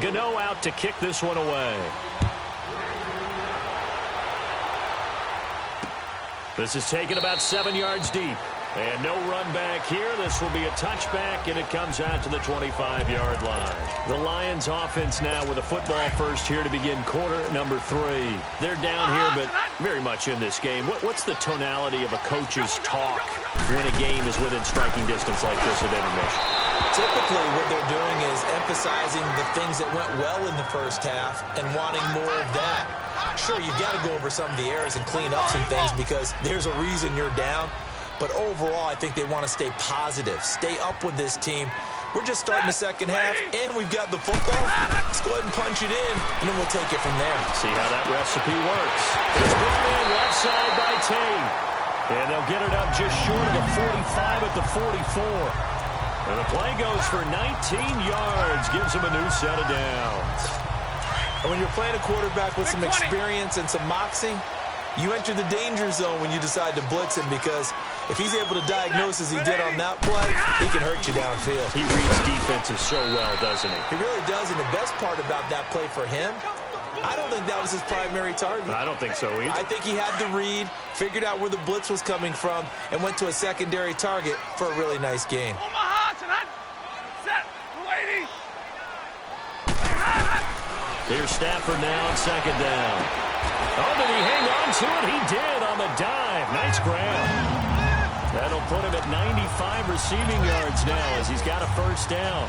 Gano out to kick this one away. This is taken about 7 yards deep. And no run back here. This will be a touchback, and it comes out to the 25-yard line. The Lions offense now with a football first here to begin quarter number 3. They're down here, but very much in this game. What's the tonality of a coach's talk when a game is within striking distance like this at intermission? Typically, what they're doing is emphasizing the things that went well in the first half and wanting more of that. Sure, you've got to go over some of the errors and clean up some things because there's a reason you're down. But overall, I think they want to stay positive, stay up with this team, We're just starting the second half, and we've got the football. Let's go ahead and punch it in, and then we'll take it from there. See how that recipe works. It's brought in left side by Tate. And they'll get it up just short of the 45 at the 44. And the play goes for 19 yards, gives them a new set of downs. And when you're playing a quarterback with some experience and some moxie, you enter the danger zone when you decide to blitz him, because if he's able to diagnose as he did on that play, he can hurt you downfield. He reads defenses so well, doesn't he? He really does, and the best part about that play for him, I don't think that was his primary target. I don't think so either. I think he had the read, figured out where the blitz was coming from, and went to a secondary target for a really nice game. Here's Stafford now on second down. Oh, did he hang on to it? He did on the dive. Nice grab. That'll put him at 95 receiving yards now as he's got a first down.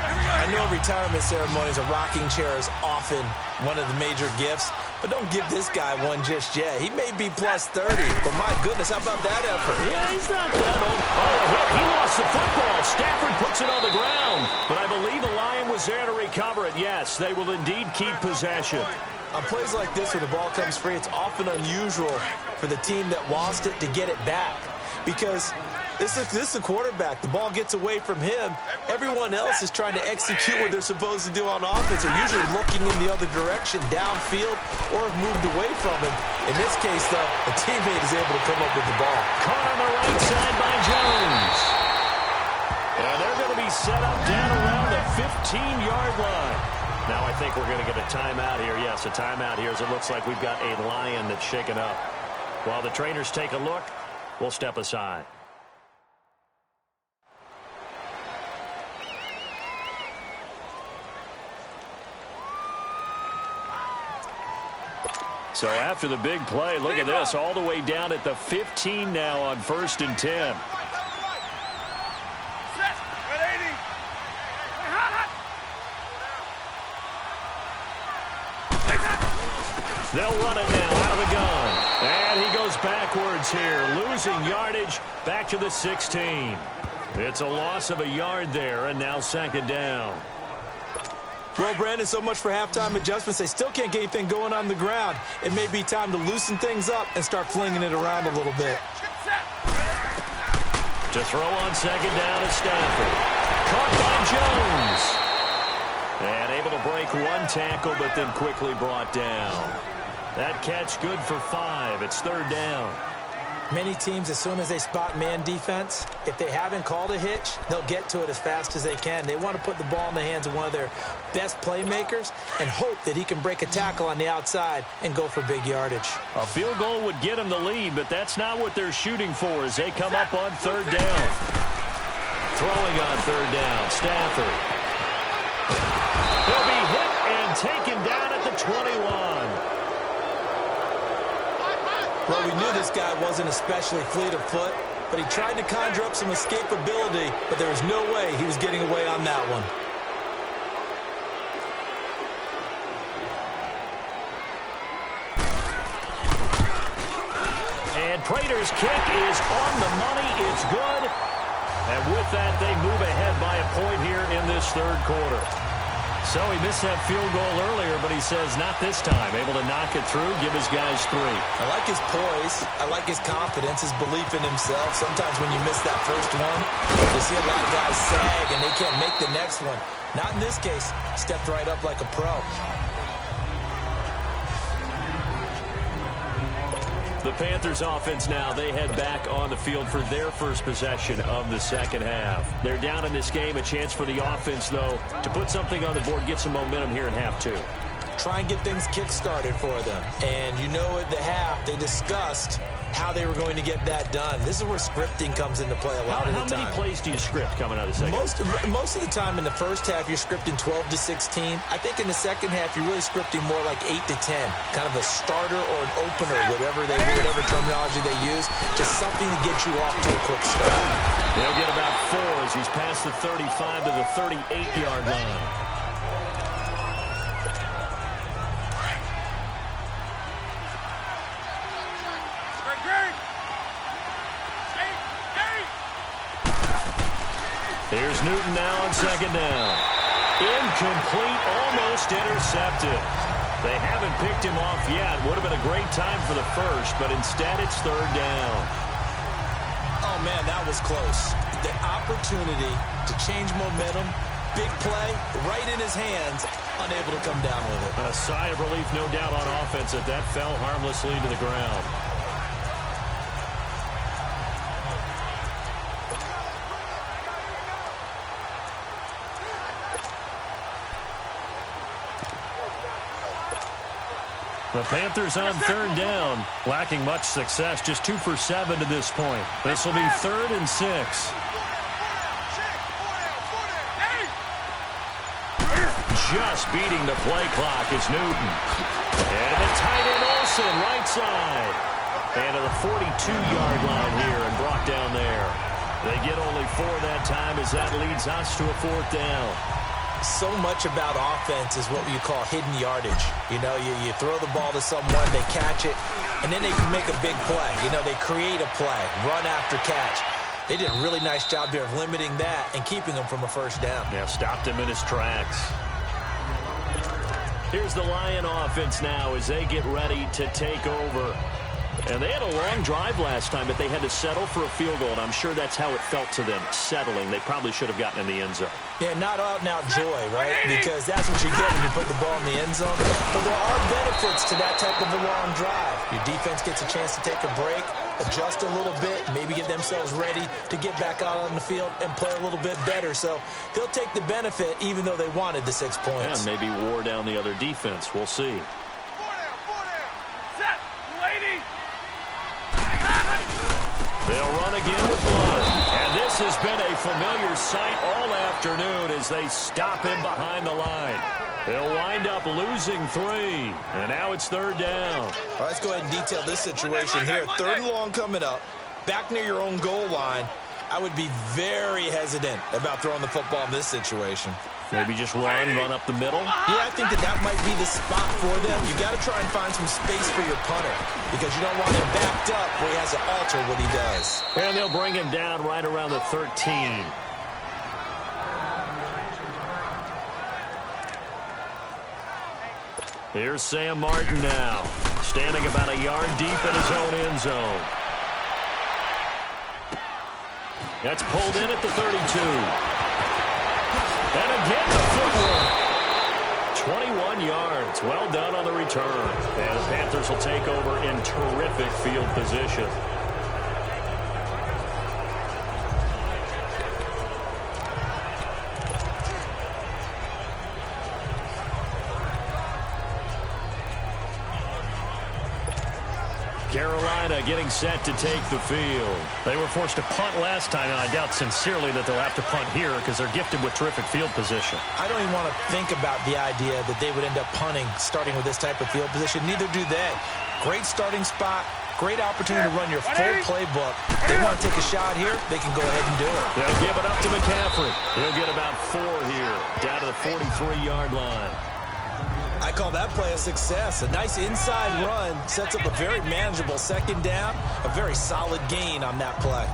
I know retirement ceremonies, a rocking chair is often one of the major gifts, but don't give this guy one just yet. He may be plus 30, but my goodness, how about that effort? Yeah, he's not that old. Oh, he lost the football. Stafford puts it on the ground, but I believe a Lion was there to recover it. Yes, they will indeed keep possession. On plays like this where the ball comes free, it's often unusual for the team that lost it to get it back, because this is the quarterback. The ball gets away from him. Everyone else is trying to execute what they're supposed to do on offense. They're usually looking in the other direction, downfield, or have moved away from him. In this case, though, a teammate is able to come up with the ball. Caught on the right side by Jones. And they're going to be set up down around the 15-yard line. Now I think we're going to get a timeout here. Yes, a timeout here as it looks like we've got a Lion that's shaken up. While the trainers take a look, we'll step aside. So after the big play, look at this, all the way down at the 15 now on 1st and 10. They'll run it now out of the gun. And he goes backwards here, losing yardage back to the 16. It's a loss of a yard there, and now second down. Well, Brandon, so much for halftime adjustments. They still can't get anything going on the ground. It may be time to loosen things up and start flinging it around a little bit. To throw on second down is Stafford. Caught by Jones. And able to break one tackle, but then quickly brought down. That catch good for 5. It's third down. Many teams, as soon as they spot man defense, if they haven't called a hitch, they'll get to it as fast as they can. They want to put the ball in the hands of one of their best playmakers and hope that he can break a tackle on the outside and go for big yardage. A field goal would get them the lead, but that's not what they're shooting for as they come up on third down. Throwing on third down, Stafford. He'll be hit and taken down at the 21. Well, we knew this guy wasn't especially fleet of foot, but he tried to conjure up some escapability, but there was no way he was getting away on that one. And Prater's kick is on the money. It's good. And with that, they move ahead by a point here in this third quarter. So he missed that field goal earlier, but he says not this time. Able to knock it through, give his guys 3. I like his poise. I like his confidence, his belief in himself. Sometimes when you miss that first one, you see a lot of guys sag and they can't make the next one. Not in this case. Stepped right up like a pro. The Panthers offense now, they head back on the field for their first possession of the second half. They're down in this game. A chance for the offense, though, to put something on the board, get some momentum here in half 2. Try and get things kick-started for them. And you know at the half, they discussed how they were going to get that done. This is where scripting comes into play a lot of the time. How many plays do you script coming out of the second? Most of the time in the first half, you're scripting 12 to 16. I think in the second half, you're really scripting more like 8 to 10. Kind of a starter or an opener, whatever terminology they use. Just something to get you off to a quick start. They'll get about 4 as he's past the 35 to the 38-yard line. Here's Newton now on second down. Incomplete, almost intercepted. They haven't picked him off yet. Would have been a great time for the first, but instead it's third down. Oh, man, that was close. The opportunity to change momentum, big play, right in his hands, unable to come down with it. A sigh of relief, no doubt, on offense that fell harmlessly to the ground. The Panthers on third down, lacking much success, just 2 for 7 to this point. This will be 3rd and 6. Just beating the play clock is Newton. And the tight end Olsen, right side. And to the 42-yard line here and brought down there. They get only 4 that time as that leads us to a 4th down. So much about offense is what you call hidden yardage. You know, you throw the ball to someone, they catch it, and then they can make a big play. You know, they create a play, run after catch. They did a really nice job there of limiting that and keeping him from a first down. Yeah, stopped him in his tracks. Here's the Lion offense now as they get ready to take over. And they had a long drive last time, but they had to settle for a field goal, and I'm sure that's how it felt to them, settling. They probably should have gotten in the end zone. Yeah, not out-and-out joy, right? Because that's what you get when you put the ball in the end zone. But there are benefits to that type of a long drive. Your defense gets a chance to take a break, adjust a little bit, maybe get themselves ready to get back out on the field and play a little bit better. So they'll take the benefit even though they wanted the 6 points. And maybe wore down the other defense. We'll see. They'll run again with Blood. And this has been a familiar sight all afternoon as they stop him behind the line. They'll wind up losing 3. And now it's 3rd down. All right, let's go ahead and detail this situation here. 3rd and long coming up. Back near your own goal line. I would be very hesitant about throwing the football in this situation. Maybe just run up the middle. Yeah, I think that might be the spot for them. You got to try and find some space for your punter because you don't want him backed up where he has to alter what he does. And they'll bring him down right around the 13. Here's Sam Martin now, standing about a yard deep in his own end zone. That's pulled in at the 32. And again, the footwork. 21 yards. Well done on the return. And the Panthers will take over in terrific field position. Carolina getting set to take the field. They were forced to punt last time, and I doubt sincerely that they'll have to punt here because they're gifted with terrific field position. I don't even want to think about the idea that they would end up punting starting with this type of field position. Neither do they. Great starting spot, great opportunity to run your full playbook. They want to take a shot here, they can go ahead and do it. They'll give it up to McCaffrey. He'll get about 4 here, down to the 43-yard line. I call that play a success. A nice inside run sets up a very manageable 2nd down. A very solid gain on that play.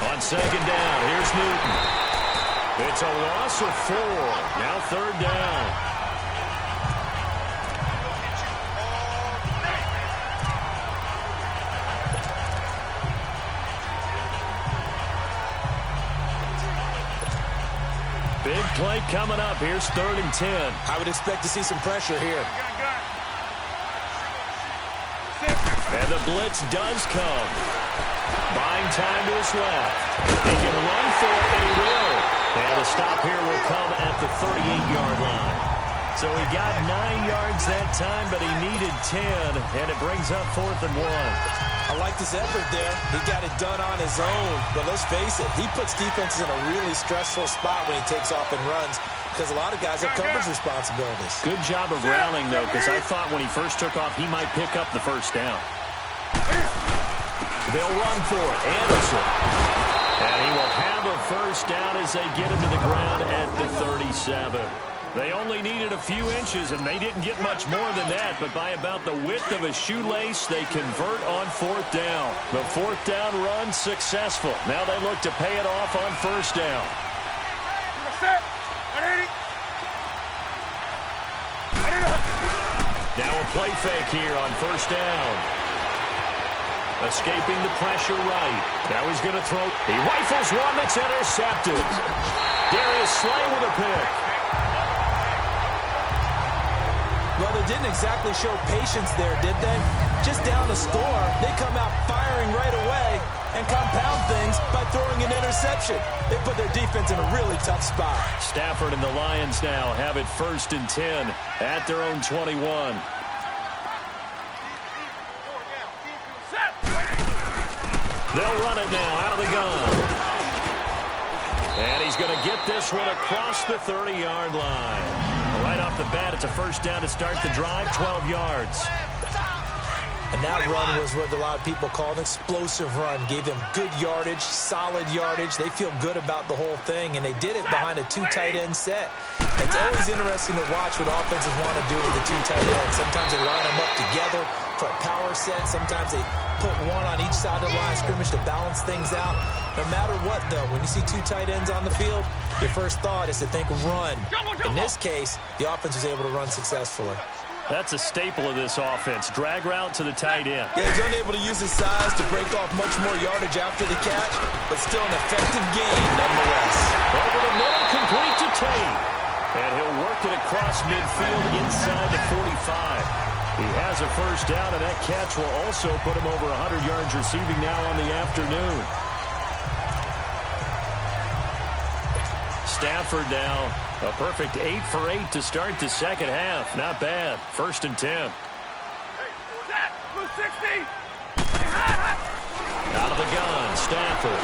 On 2nd down, here's Newton. It's a loss of 4. Now 3rd down. Big play coming up. Here's 3rd and 10. I would expect to see some pressure here. And the blitz does come. Buying time to his left. He can run for it, and he will. And the stop here will come at the 38-yard line. So he got 9 yards that time, but he needed 10, and it brings up 4th and 1. I like this effort there. He got it done on his own. But let's face it, he puts defenses in a really stressful spot when he takes off and runs because a lot of guys have coverage responsibilities. Good job of rallying, though, because I thought when he first took off, he might pick up the first down. They'll run for it. Anderson. And he will have a first down as they get him to the ground at the 37. They only needed a few inches, and they didn't get much more than that, but by about the width of a shoelace, they convert on fourth down. The fourth down run successful. Now they look to pay it off on first down. Now a play fake here on first down. Escaping the pressure right. Now he's going to throw. He rifles one that's intercepted. Darius Slay with a pick. Well, they didn't exactly show patience there, did they? Just down the score, they come out firing right away and compound things by throwing an interception. They put their defense in a really tough spot. Stafford and the Lions now have it 1st and 10 at their own 21. They'll run it now out of the gun. And he's going to get this one across the 30-yard line. Right off the bat, it's a first down to start the drive, 12 yards. And that run was what a lot of people call an explosive run. Gave them good yardage, solid yardage. They feel good about the whole thing, and they did it behind a 2 tight end set. It's always interesting to watch what offenses want to do with the 2 tight ends. Sometimes they line them up together for a power set. Sometimes they put one on each side of the line of scrimmage to balance things out. No matter what, though, when you see 2 tight ends on the field, your first thought is to think run. In this case, the offense was able to run successfully. That's a staple of this offense. Drag route to the tight end. Yeah, he's unable to use his size to break off much more yardage after the catch, but still an effective gain nonetheless. Over the middle, complete to Tate. And he'll work it across midfield inside the 45. He has a first down, and that catch will also put him over 100 yards receiving now on the afternoon. Stafford now a perfect 8 for 8 to start the second half. Not bad. 1st and 10. Out of the gun, Stafford.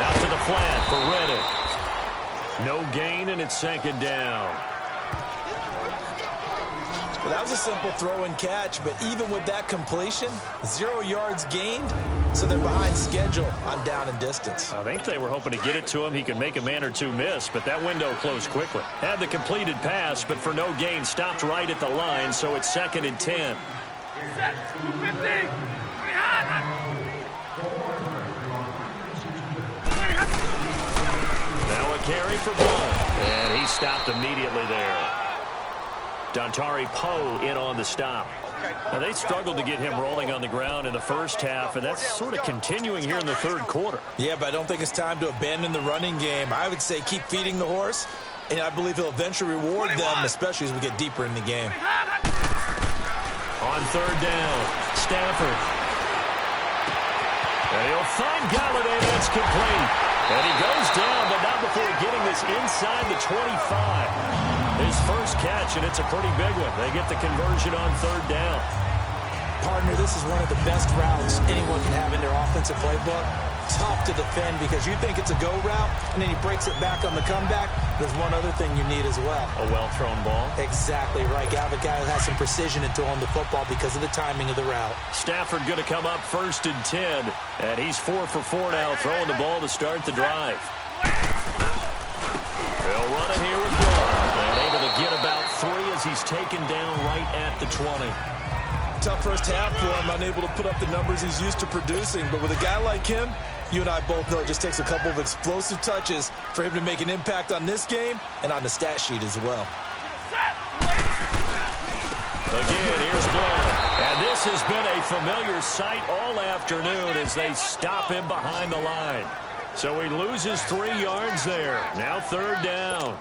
Out to the flat for Reddick. No gain, and it's 2nd down. Well, that was a simple throw and catch, but even with that completion, 0 yards gained, so they're behind schedule on down and distance. I think they were hoping to get it to him. He could make a man or two miss, but that window closed quickly. Had the completed pass, but for no gain, stopped right at the line, so it's 2nd and 10. Now a carry for Blunt, and he stopped immediately there. Dontari Poe in on the stop. Now, they struggled to get him rolling on the ground in the first half, and that's sort of continuing here in the 3rd quarter. Yeah, but I don't think it's time to abandon the running game. I would say keep feeding the horse, and I believe he'll eventually reward them, especially as we get deeper in the game. On 3rd down, Stafford. And he'll find Galladay, and it's complete. And he goes down, but not before getting this inside the 25. His first catch, and it's a pretty big one. They get the conversion on 3rd down. Partner, this is one of the best routes anyone can have in their offensive playbook. Tough to defend because you think it's a go route, and then he breaks it back on the comeback. There's one other thing you need as well. A well-thrown ball. Exactly right. Got a guy who has some precision in throwing the football because of the timing of the route. Stafford going to come up 1st and 10, and he's 4 for 4 now, throwing the ball to start the drive. They'll run it here with Blunt, and able to get about 3 as he's taken down right at the 20. Tough first half for him, unable to put up the numbers he's used to producing. But with a guy like him, you and I both know it just takes a couple of explosive touches for him to make an impact on this game and on the stat sheet as well. Again, here's Blunt. And this has been a familiar sight all afternoon as they stop him behind the line. So he loses 3 yards there. Now 3rd down.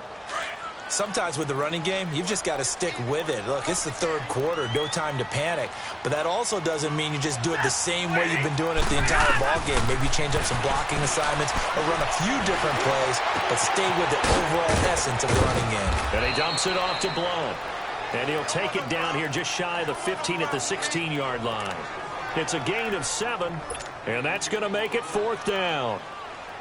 Sometimes with the running game, you've just got to stick with it. Look, it's the 3rd quarter, no time to panic. But that also doesn't mean you just do it the same way you've been doing it the entire ball game. Maybe change up some blocking assignments or run a few different plays, but stay with the overall essence of the running game. And he dumps it off to Blunt. And he'll take it down here just shy of the 15 at the 16-yard line. It's a gain of 7, and that's going to make it 4th down.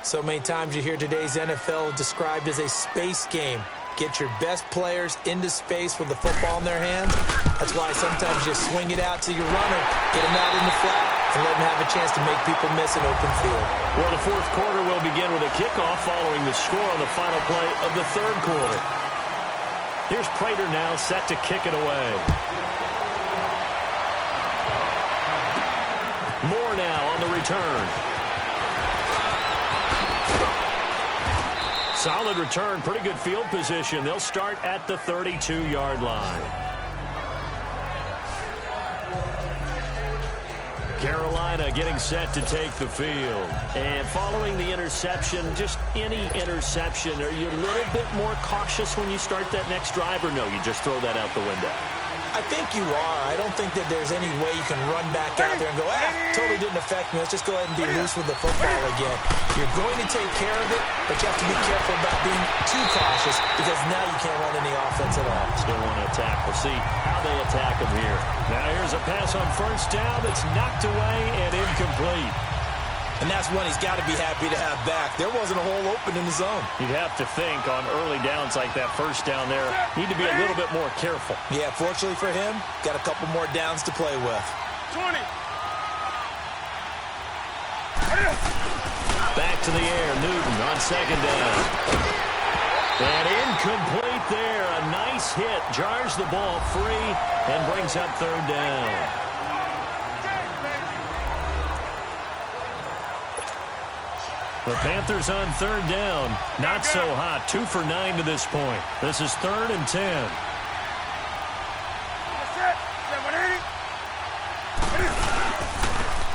So many times you hear today's NFL described as a space game. Get your best players into space with the football in their hands. That's why sometimes you just swing it out to your runner, get him out in the flat, and let him have a chance to make people miss an open field. Well, the 4th quarter will will begin with a kickoff following the score on the final play of the third quarter. Here's Prater now set to kick it away. Moore now on the return. Solid return, pretty good field position. They'll start at the 32-yard line. Carolina getting set to take the field. And following the interception, just any interception, are you a little bit more cautious when you start that next drive, or no, you just throw that out the window? I think you are. I don't think that there's any way you can run back out there and go, totally didn't affect me. Let's just go ahead and be loose with the football again. You're going to take care of it, but you have to be careful about being too cautious because now you can't run any offense at all. Still want to attack. We'll see how they attack him here. Now here's a pass on first down that's knocked away and incomplete. And that's one he's got to be happy to have back. There wasn't a hole open in the zone. You'd have to think on early downs like that first down there, need to be a little bit more careful. Yeah, fortunately for him, got a couple more downs to play with. 20. Back to the air, Newton on second down. And incomplete there. A nice hit. Jars the ball free and brings up third down. The Panthers on third down. Not so hot. 2 for 9 to this point. This is 3rd and 10.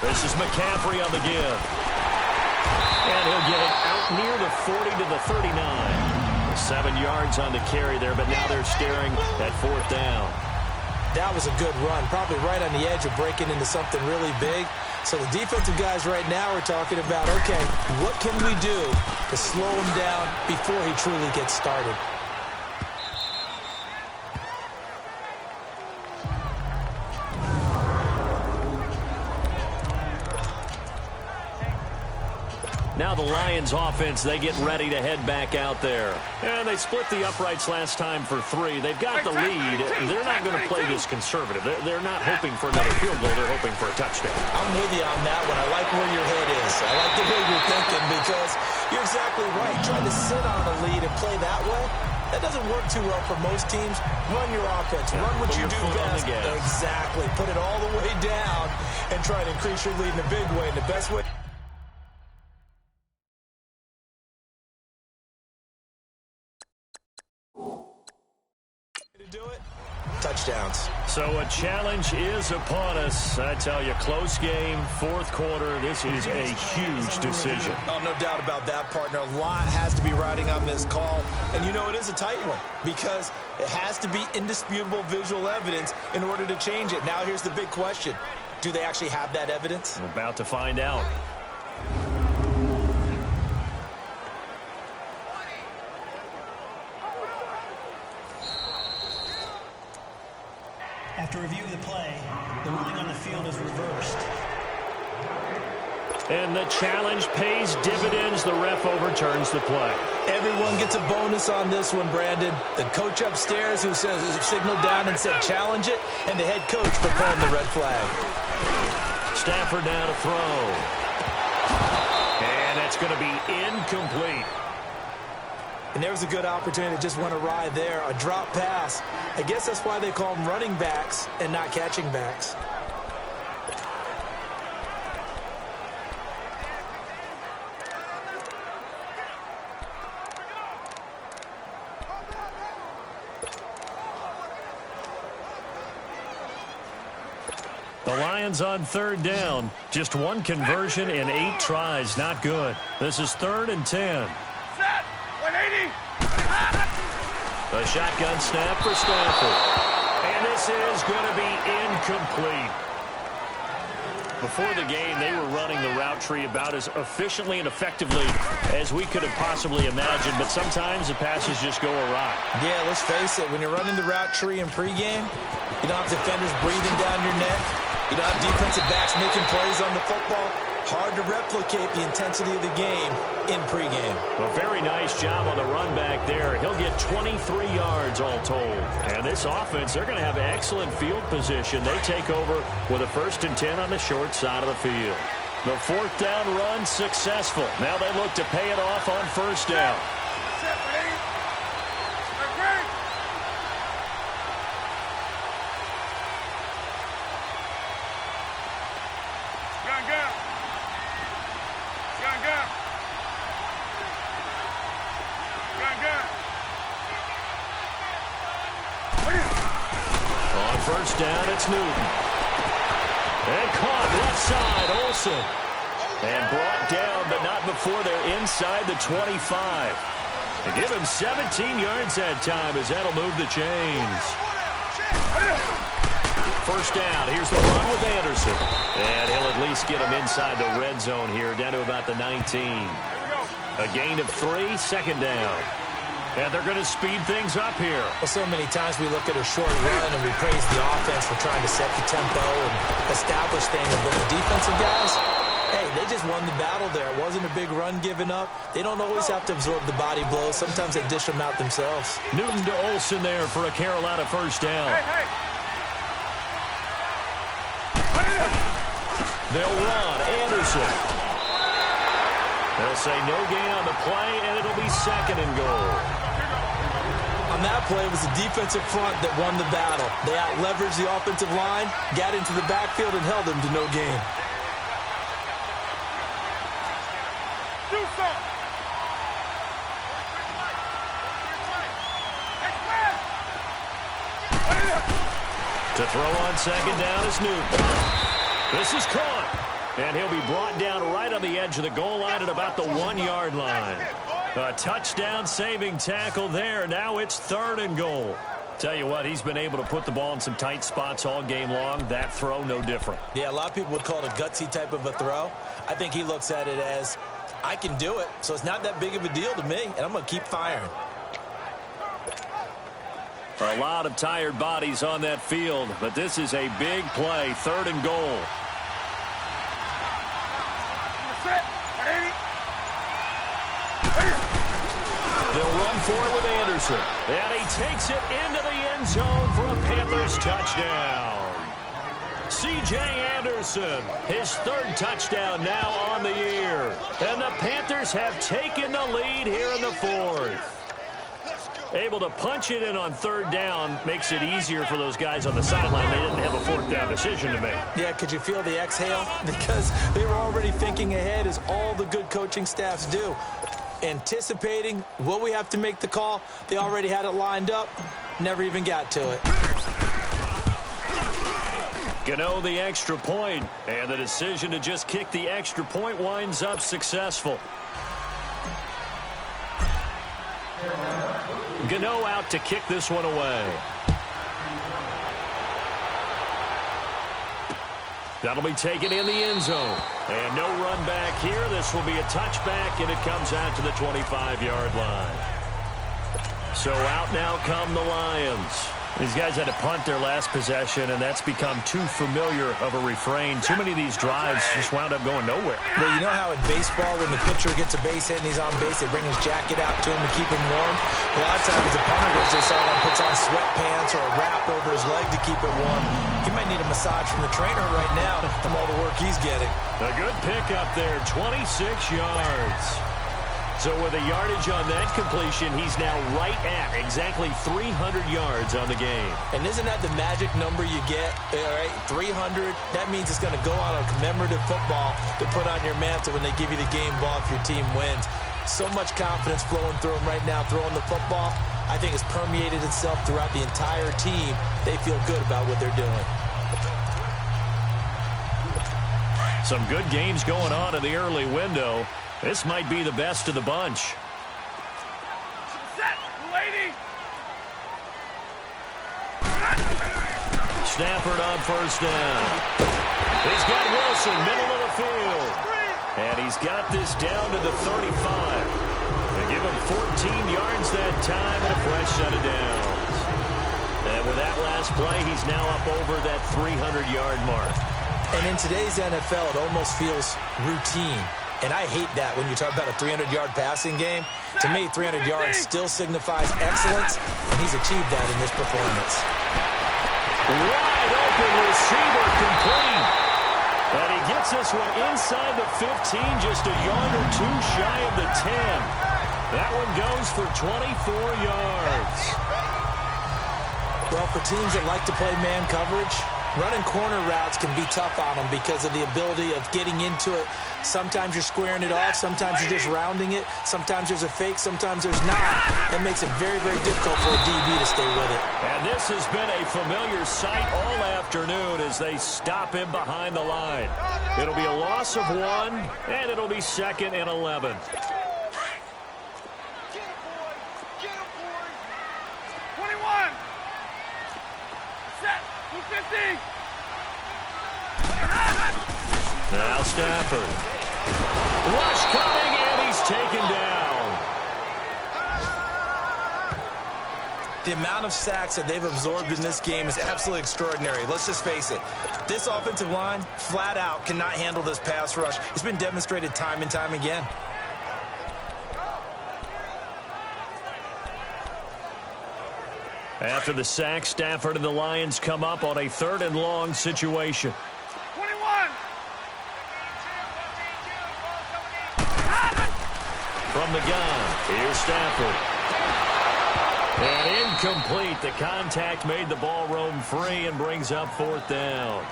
This is McCaffrey on the give. And he'll get it out near the 40 to the 39. 7 yards on the carry there, but now they're staring at 4th down. That was a good run, probably right on the edge of breaking into something really big. So the defensive guys right now are talking about, okay, what can we do to slow him down before he truly gets started? Now the Lions offense, they get ready to head back out there. And they split the uprights last time for 3. They've got the lead. They're not going to play this conservative. They're not hoping for another field goal. They're hoping for a touchdown. I'm with you on that one. I like where your head is. I like the way you're thinking because you're exactly right. Trying to sit on a lead and play that way, that doesn't work too well for most teams. Run your offense. Run what you do best. Exactly. Put it all the way down and try to increase your lead in a big way. And the best way to do it, touchdowns. So a challenge is upon us. I tell you, close game, 4th quarter. This is a huge decision. Oh, no doubt about that, partner. A lot has to be riding on this call. And you know, it is a tight one because it has to be indisputable visual evidence in order to change it. Now here's the big question. Do they actually have that evidence? We're about to find out. After review of the play, the ruling on the field is reversed. And the challenge pays dividends. The ref overturns the play. Everyone gets a bonus on this one, Brandon. The coach upstairs who says signaled down and said challenge it, and the head coach for pulling the red flag. Stafford now to throw. And that's going to be incomplete. And there was a good opportunity to just went awry there. A drop pass. I guess that's why they call them running backs and not catching backs. The Lions on third down. Just 1 conversion in 8 tries. Not good. This is 3rd and 10. Set. 180. A shotgun snap for Stafford. And this is going to be incomplete. Before the game, they were running the route tree about as efficiently and effectively as we could have possibly imagined, but sometimes the passes just go awry. Yeah, let's face it. When you're running the route tree in pregame, you don't have defenders breathing down your neck. You don't have defensive backs making plays on the football. Hard to replicate the intensity of the game in pregame. A very nice job on the run back there. He'll get 23 yards all told. And this offense, they're going to have excellent field position. They take over with a 1st and 10 on the short side of the field. The fourth down run successful. Now they look to pay it off on first down. On first down, it's Newton. And caught left side, Olsen. And brought down, but not before they're inside the 25. They give him 17 yards that time as that'll move the chains. First down, here's the run with Anderson. And he'll at least get him inside the red zone here, down to about the 19. A gain of 3, second down. And they're going to speed things up here. Well, so many times we look at a short run and we praise the offense for trying to set the tempo and establish things. But the defensive guys, hey, they just won the battle there. It wasn't a big run given up. They don't always have to absorb the body blows. Sometimes they dish them out themselves. Newton to Olsen there for a Carolina first down. They'll run. Anderson. They'll say no gain on the play, and it'll be second and goal. On that play, it was the defensive front that won the battle. They out-leveraged the offensive line, got into the backfield, and held them to no gain. To throw on second down is Newton. This is caught. And he'll be brought down right on the edge of the goal line at about the 1-yard line. A touchdown-saving tackle there. Now it's third and goal. Tell you what, he's been able to put the ball in some tight spots all game long. That throw, no different. Yeah, a lot of people would call it a gutsy type of a throw. I think he looks at it as, I can do it, so it's not that big of a deal to me, and I'm going to keep firing. A lot of tired bodies on that field, but this is a big play, third and goal. They'll run for it with Anderson. And he takes it into the end zone for a Panthers touchdown. C.J. Anderson, his third touchdown now on the year. And the Panthers have taken the lead here in the fourth. Able to punch it in on third down makes it easier for those guys on the sideline. They didn't have a fourth down decision to make. Yeah, could you feel the exhale? Because they were already thinking ahead, as all the good coaching staffs do. Anticipating, will we have to make the call? They already had it lined up, never even got to it. Gano the extra point, and the decision to just kick the extra point winds up successful. Gano out to kick this one away. That'll be taken in the end zone. And no run back here. This will be a touchback, and it comes out to the 25-yard line. So out now come the Lions. These guys had to punt their last possession, and that's become too familiar of a refrain. Too many of these drives just wound up going nowhere. Well, you know how in baseball, when the pitcher gets a base hit and he's on base, they bring his jacket out to him to keep him warm? A lot of times the punter goes to the sideline, puts on sweatpants or a wrap over his leg to keep it warm. He might need a massage from the trainer right now from all the work he's getting. A good pickup there, 26 yards. So with a yardage on that completion, he's now right at exactly 300 yards on the game. And isn't that the magic number you get? All right, 300. That means it's going to go on a commemorative football to put on your mantle when they give you the game ball if your team wins. So much confidence flowing through them right now, throwing the football. I think it's permeated itself throughout the entire team. They feel good about what they're doing. Some good games going on in the early window. This might be the best of the bunch. Stafford on first down. He's got Wilson, middle of the field. And he's got this down to the 35. They give him 14 yards that time and a fresh set of downs. And with that last play, he's now up over that 300-yard mark. And in today's NFL, it almost feels routine. And I hate that when you talk about a 300-yard passing game. To me, 300 yards still signifies excellence, and he's achieved that in this performance. Wide open receiver complete. And he gets this one inside the 15, just a yard or two shy of the 10. That one goes for 24 yards. Well, for teams that like to play man coverage, running corner routes can be tough on them because of the ability of getting into it. Sometimes you're squaring it off. Sometimes you're just rounding it. Sometimes there's a fake. Sometimes there's not. That makes it very, very difficult for a DB to stay with it. And this has been a familiar sight all afternoon as they stop him behind the line. It'll be a loss of 1, and it'll be 2nd and 11. Now Stafford. Rush coming, and he's taken down. The amount of sacks that they've absorbed in this game is absolutely extraordinary. Let's just face it. This offensive line, flat out, cannot handle this pass rush. It's been demonstrated time and time again. After the sack, Stafford and the Lions come up on a 3rd and long situation. 21. From the gun, here's Stafford. And incomplete. The contact made the ball roam free and brings up 4th down.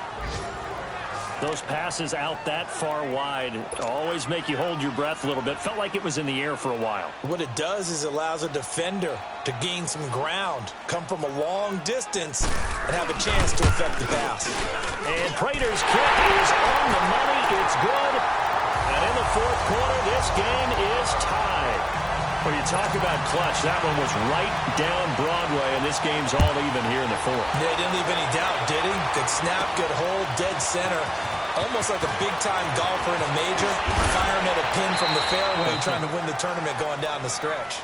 Those passes out that far wide always make you hold your breath a little bit. Felt like it was in the air for a while. What it does is it allows a defender to gain some ground, come from a long distance, and have a chance to affect the pass. And Prater's kick is on the money. It's good. And in the 4th quarter, this game is tied. When you talk about clutch, that one was right down Broadway, and this game's all even here in the 4th. Yeah, he didn't leave any doubt, did he? Good snap, good hold, dead center. Almost like a big-time golfer in a major, firing at a pin from the fairway, trying to win the tournament going down the stretch.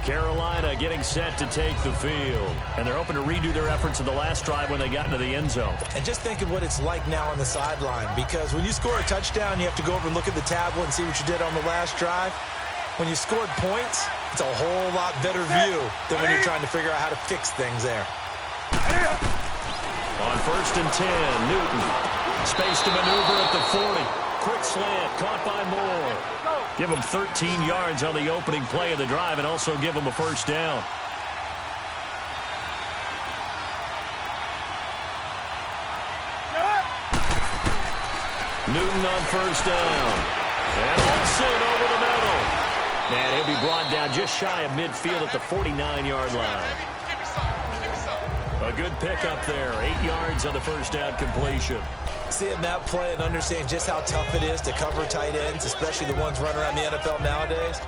Carolina getting set to take the field. And they're hoping to redo their efforts in the last drive when they got into the end zone. And just think of what it's like now on the sideline, because when you score a touchdown, you have to go over and look at the tablet and see what you did on the last drive. When you scored points, it's a whole lot better view than when you're trying to figure out how to fix things there. On 1st and 10, Newton. Space to maneuver at the 40. Quick slant, caught by Moore. Give him 13 yards on the opening play of the drive and also give him a 1st down. Newton on 1st down. And Olsen over the middle. And he'll be brought down just shy of midfield at the 49-yard line. A good pickup there. 8 yards on the 1st down completion. Seeing that play and understanding just how tough it is to cover tight ends, especially the ones running around the NFL nowadays,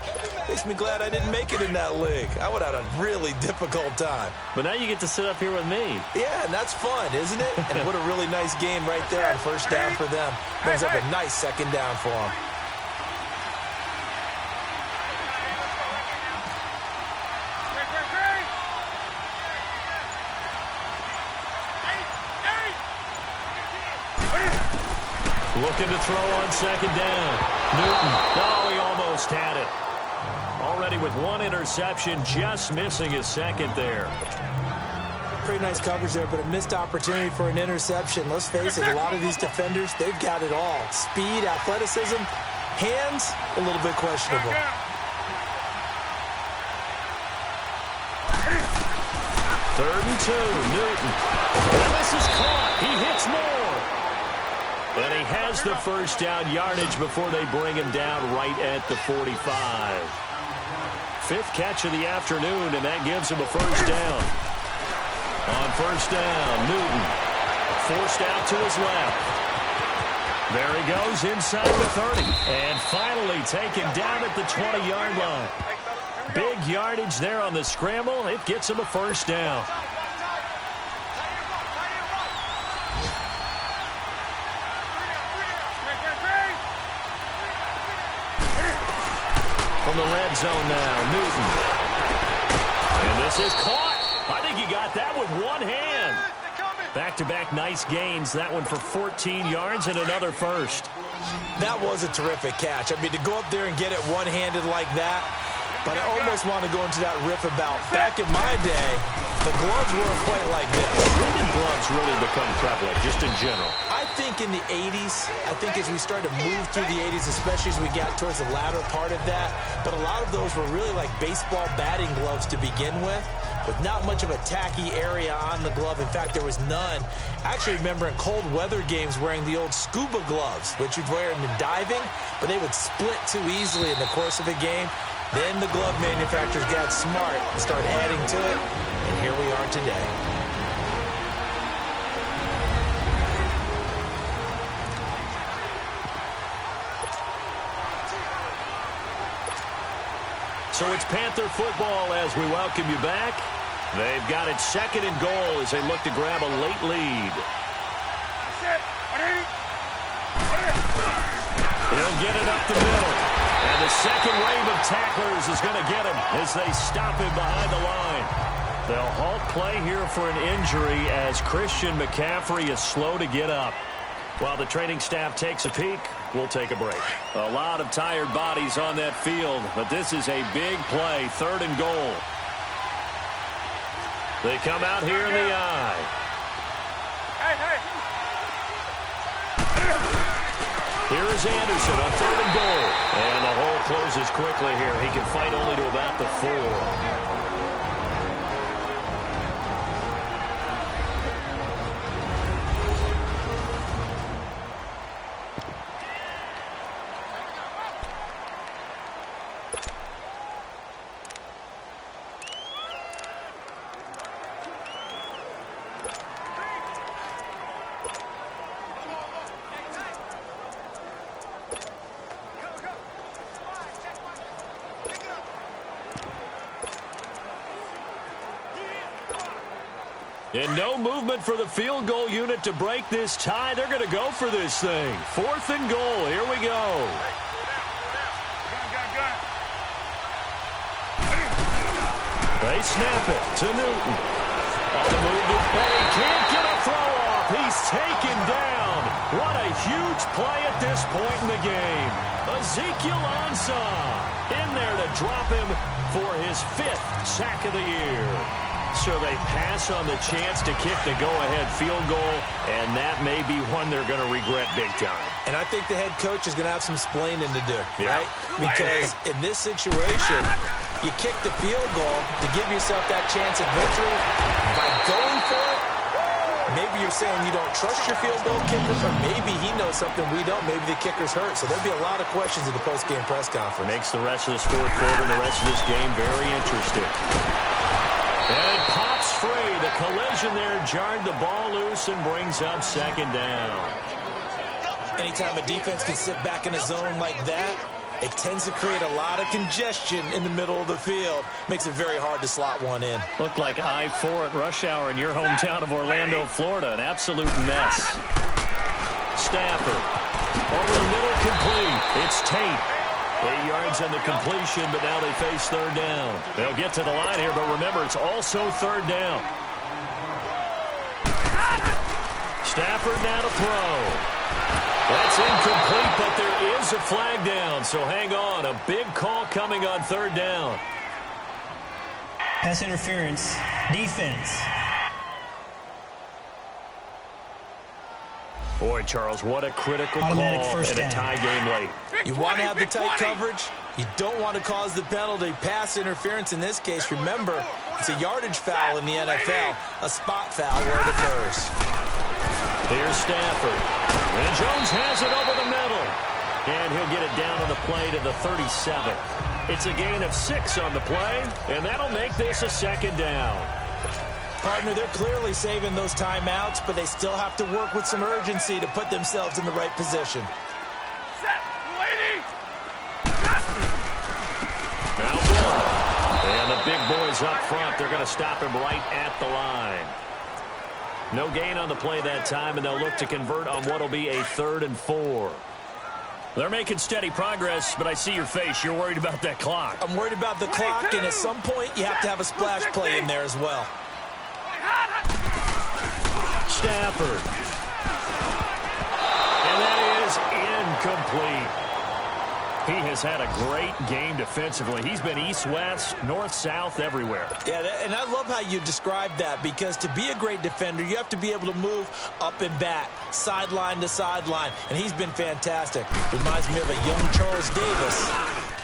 makes me glad I didn't make it in that league. I would have had a really difficult time. But now you get to sit up here with me. Yeah, and that's fun, isn't it? And what a really nice game right there on 1st down for them. Brings up a nice 2nd down for them. Looking to throw on 2nd down. Newton. Oh, he almost had it. Already with 1 interception, just missing his 2nd there. Pretty nice coverage there, but a missed opportunity for an interception. Let's face it, a lot of these defenders, they've got it all. Speed, athleticism, hands, a little bit questionable. 3rd and 2, Newton. And this is caught. He hits Moore. And he has the 1st down yardage before they bring him down right at the 45. 5th catch of the afternoon, and that gives him a 1st down. On 1st down, Newton forced out to his left. There he goes inside the 30. And finally taken down at the 20-yard line. Big yardage there on the scramble. It gets him a 1st down. From the red zone now, Newton. And this is caught. I think he got that with one hand. Back-to-back nice gains. That one for 14 yards and another 1st. That was a terrific catch. I mean, to go up there and get it one-handed like that, But I almost want to go into that riff about back in my day, the gloves were quite like this. When did gloves really become prevalent, just in general? I think in the 80s, I think as we started to move through the 80s, especially as we got towards the latter part of that, but a lot of those were really like baseball batting gloves to begin with not much of a tacky area on the glove. In fact, there was none. I actually remember in cold weather games wearing the old scuba gloves, which you'd wear in diving, but they would split too easily in the course of a game. Then the glove manufacturers got smart and started adding to it, and here we are today. So it's Panther football as we welcome you back. They've got it 2nd and goal as they look to grab a late lead. He'll get it up the middle. And the second wave of tacklers is going to get him as they stop him behind the line. They'll halt play here for an injury as Christian McCaffrey is slow to get up. While the training staff takes a peek, we'll take a break. A lot of tired bodies on that field, but this is a big play, 3rd and goal. They come out here in the eye. Here is Anderson on 3rd and goal. And the hole closes quickly here. He can fight only to about the 4. And no movement for the field goal unit to break this tie. They're going to go for this thing. 4th and goal. Here we go. They snap it to Newton. On the move to Pay. Can't get a throw off. He's taken down. What a huge play at this point in the game. Ezekiel Ansah in there to drop him for his 5th sack of the year. So they pass on the chance to kick the go-ahead field goal, and that may be one they're going to regret big time. And I think the head coach is going to have some explaining to do, right? Because in this situation, you kick the field goal to give yourself that chance at victory. By going for it, maybe you're saying you don't trust your field goal kicker, or maybe he knows something we don't. Maybe the kicker's hurt. So there'll be a lot of questions in the post-game press conference. Makes the rest of this 4th quarter and the rest of this game very interesting. And it pops free. The collision there jarred the ball loose and brings up 2nd down. Anytime a defense can sit back in a zone like that, it tends to create a lot of congestion in the middle of the field. Makes it very hard to slot one in. Looked like I-4 at rush hour in your hometown of Orlando, Florida. An absolute mess. Stafford. Over the middle, complete. It's Tate. 8 yards on the completion, but now they face 3rd down. They'll get to the line here, but remember, it's also 3rd down. Stafford now to throw. That's incomplete, but there is a flag down, so hang on. A big call coming on 3rd down. Pass interference. Defense. Boy, Charles, what a critical Automatic call first in a down. tie game late. You want to have the tight coverage. You don't want to cause the penalty. Pass interference in this case. Remember, it's a yardage foul in the NFL. A spot foul where it occurs. Here's Stafford. And Jones has it over the middle. And he'll get it down on the play to the 37. It's a gain of 6 on the play, and that'll make this a 2nd down. Partner, they're clearly saving those timeouts, but they still have to work with some urgency to put themselves in the right position. Now Bill. And the big boys up front, they're going to stop him right at the line. No gain on the play that time, and they'll look to convert on what will be a 3rd and 4. They're making steady progress, but I see your face. You're worried about that clock. I'm worried about the clock, and at some point, you have to have a splash play in there as well. Stafford. And that is incomplete. He has had a great game defensively. He's been east-west, north-south, everywhere. Yeah, and I love how you described that, because to be a great defender, you have to be able to move up and back, sideline to sideline, and he's been fantastic. Reminds me of a young Charles Davis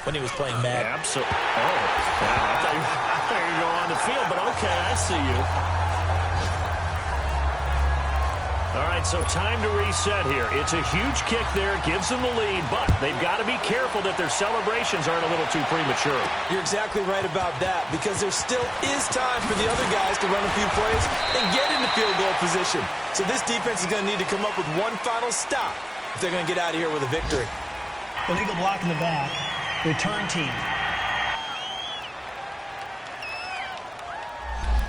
when he was playing Madden. Absolutely. Oh, I thought you were going on the field, but okay, I see you. All right, so time to reset here. It's a huge kick there. It gives them the lead, but they've got to be careful that their celebrations aren't a little too premature. You're exactly right about that, because there still is time for the other guys to run a few plays and get into field goal position. So this defense is going to need to come up with one final stop if they're going to get out of here with a victory. Illegal block in the back. Return team.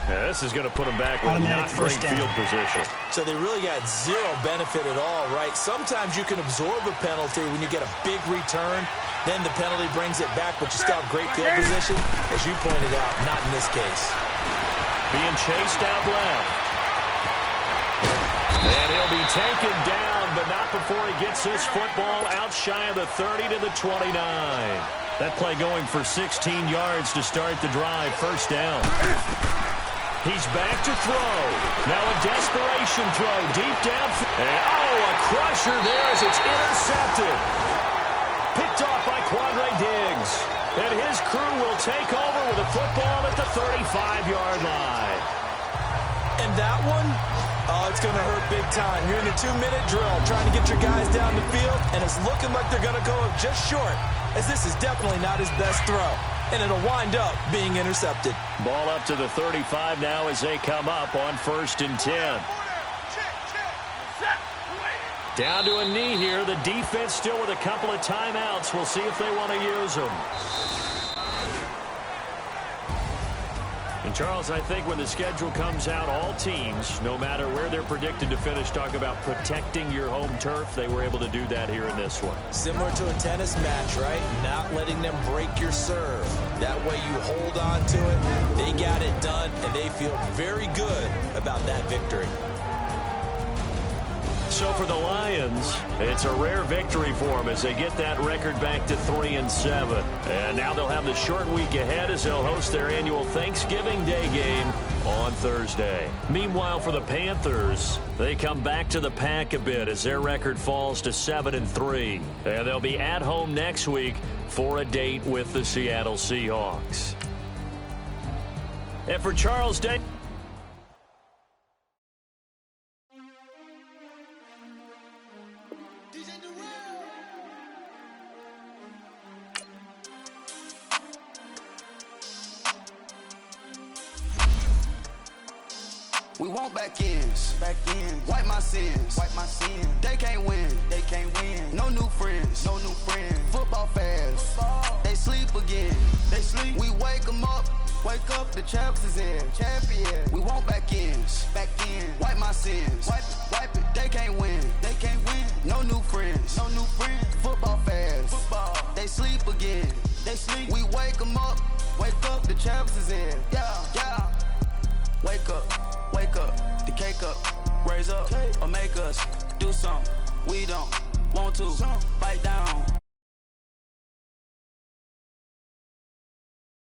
Yeah, this is going to put them back with not great field position. So they really got zero benefit at all, right? Sometimes you can absorb a penalty when you get a big return. Then the penalty brings it back, but you still have great field position. As you pointed out, not in this case. Being chased out left. And he'll be taken down, but not before he gets this football out shy of the 30 to the 29. That play going for 16 yards to start the drive. First down. He's back to throw. Now a desperation throw deep down. And, a crusher there as it's intercepted. Picked off by Quandre Diggs. And his crew will take over with the football at the 35-yard line. And that one, it's going to hurt big time. You're in a 2-minute drill trying to get your guys down the field, and it's looking like they're going to go up just short, as this is definitely not his best throw. And it'll wind up being intercepted. Ball up to the 35 now as they come up on 1st and 10. Down to a knee here. The defense still with a couple of timeouts. We'll see if they want to use them. And, Charles, I think when the schedule comes out, all teams, no matter where they're predicted to finish, talk about protecting your home turf. They were able to do that here in this one. Similar to a tennis match, right? Not letting them break your serve. That way you hold on to it. They got it done, and they feel very good about that victory. So for the Lions, it's a rare victory for them as they get that record back to 3-7. And now they'll have the short week ahead as they'll host their annual Thanksgiving Day game on Thursday. Meanwhile, for the Panthers, they come back to the pack a bit as their record falls to 7-3. And they'll be at home next week for a date with the Seattle Seahawks. And for Charles Day. We want back ends. Wipe my sins. They can't win. No new friends. Football fans. They sleep again. We wake them up. The champs is in. We want back ends. Wipe my sins. Wipe it. They can't win. No new friends. Football fans. They sleep again. We wake them up. The champs is in. Yeah. Wake up, the cake up, raise up, or make us do something we don't want to. Bite down,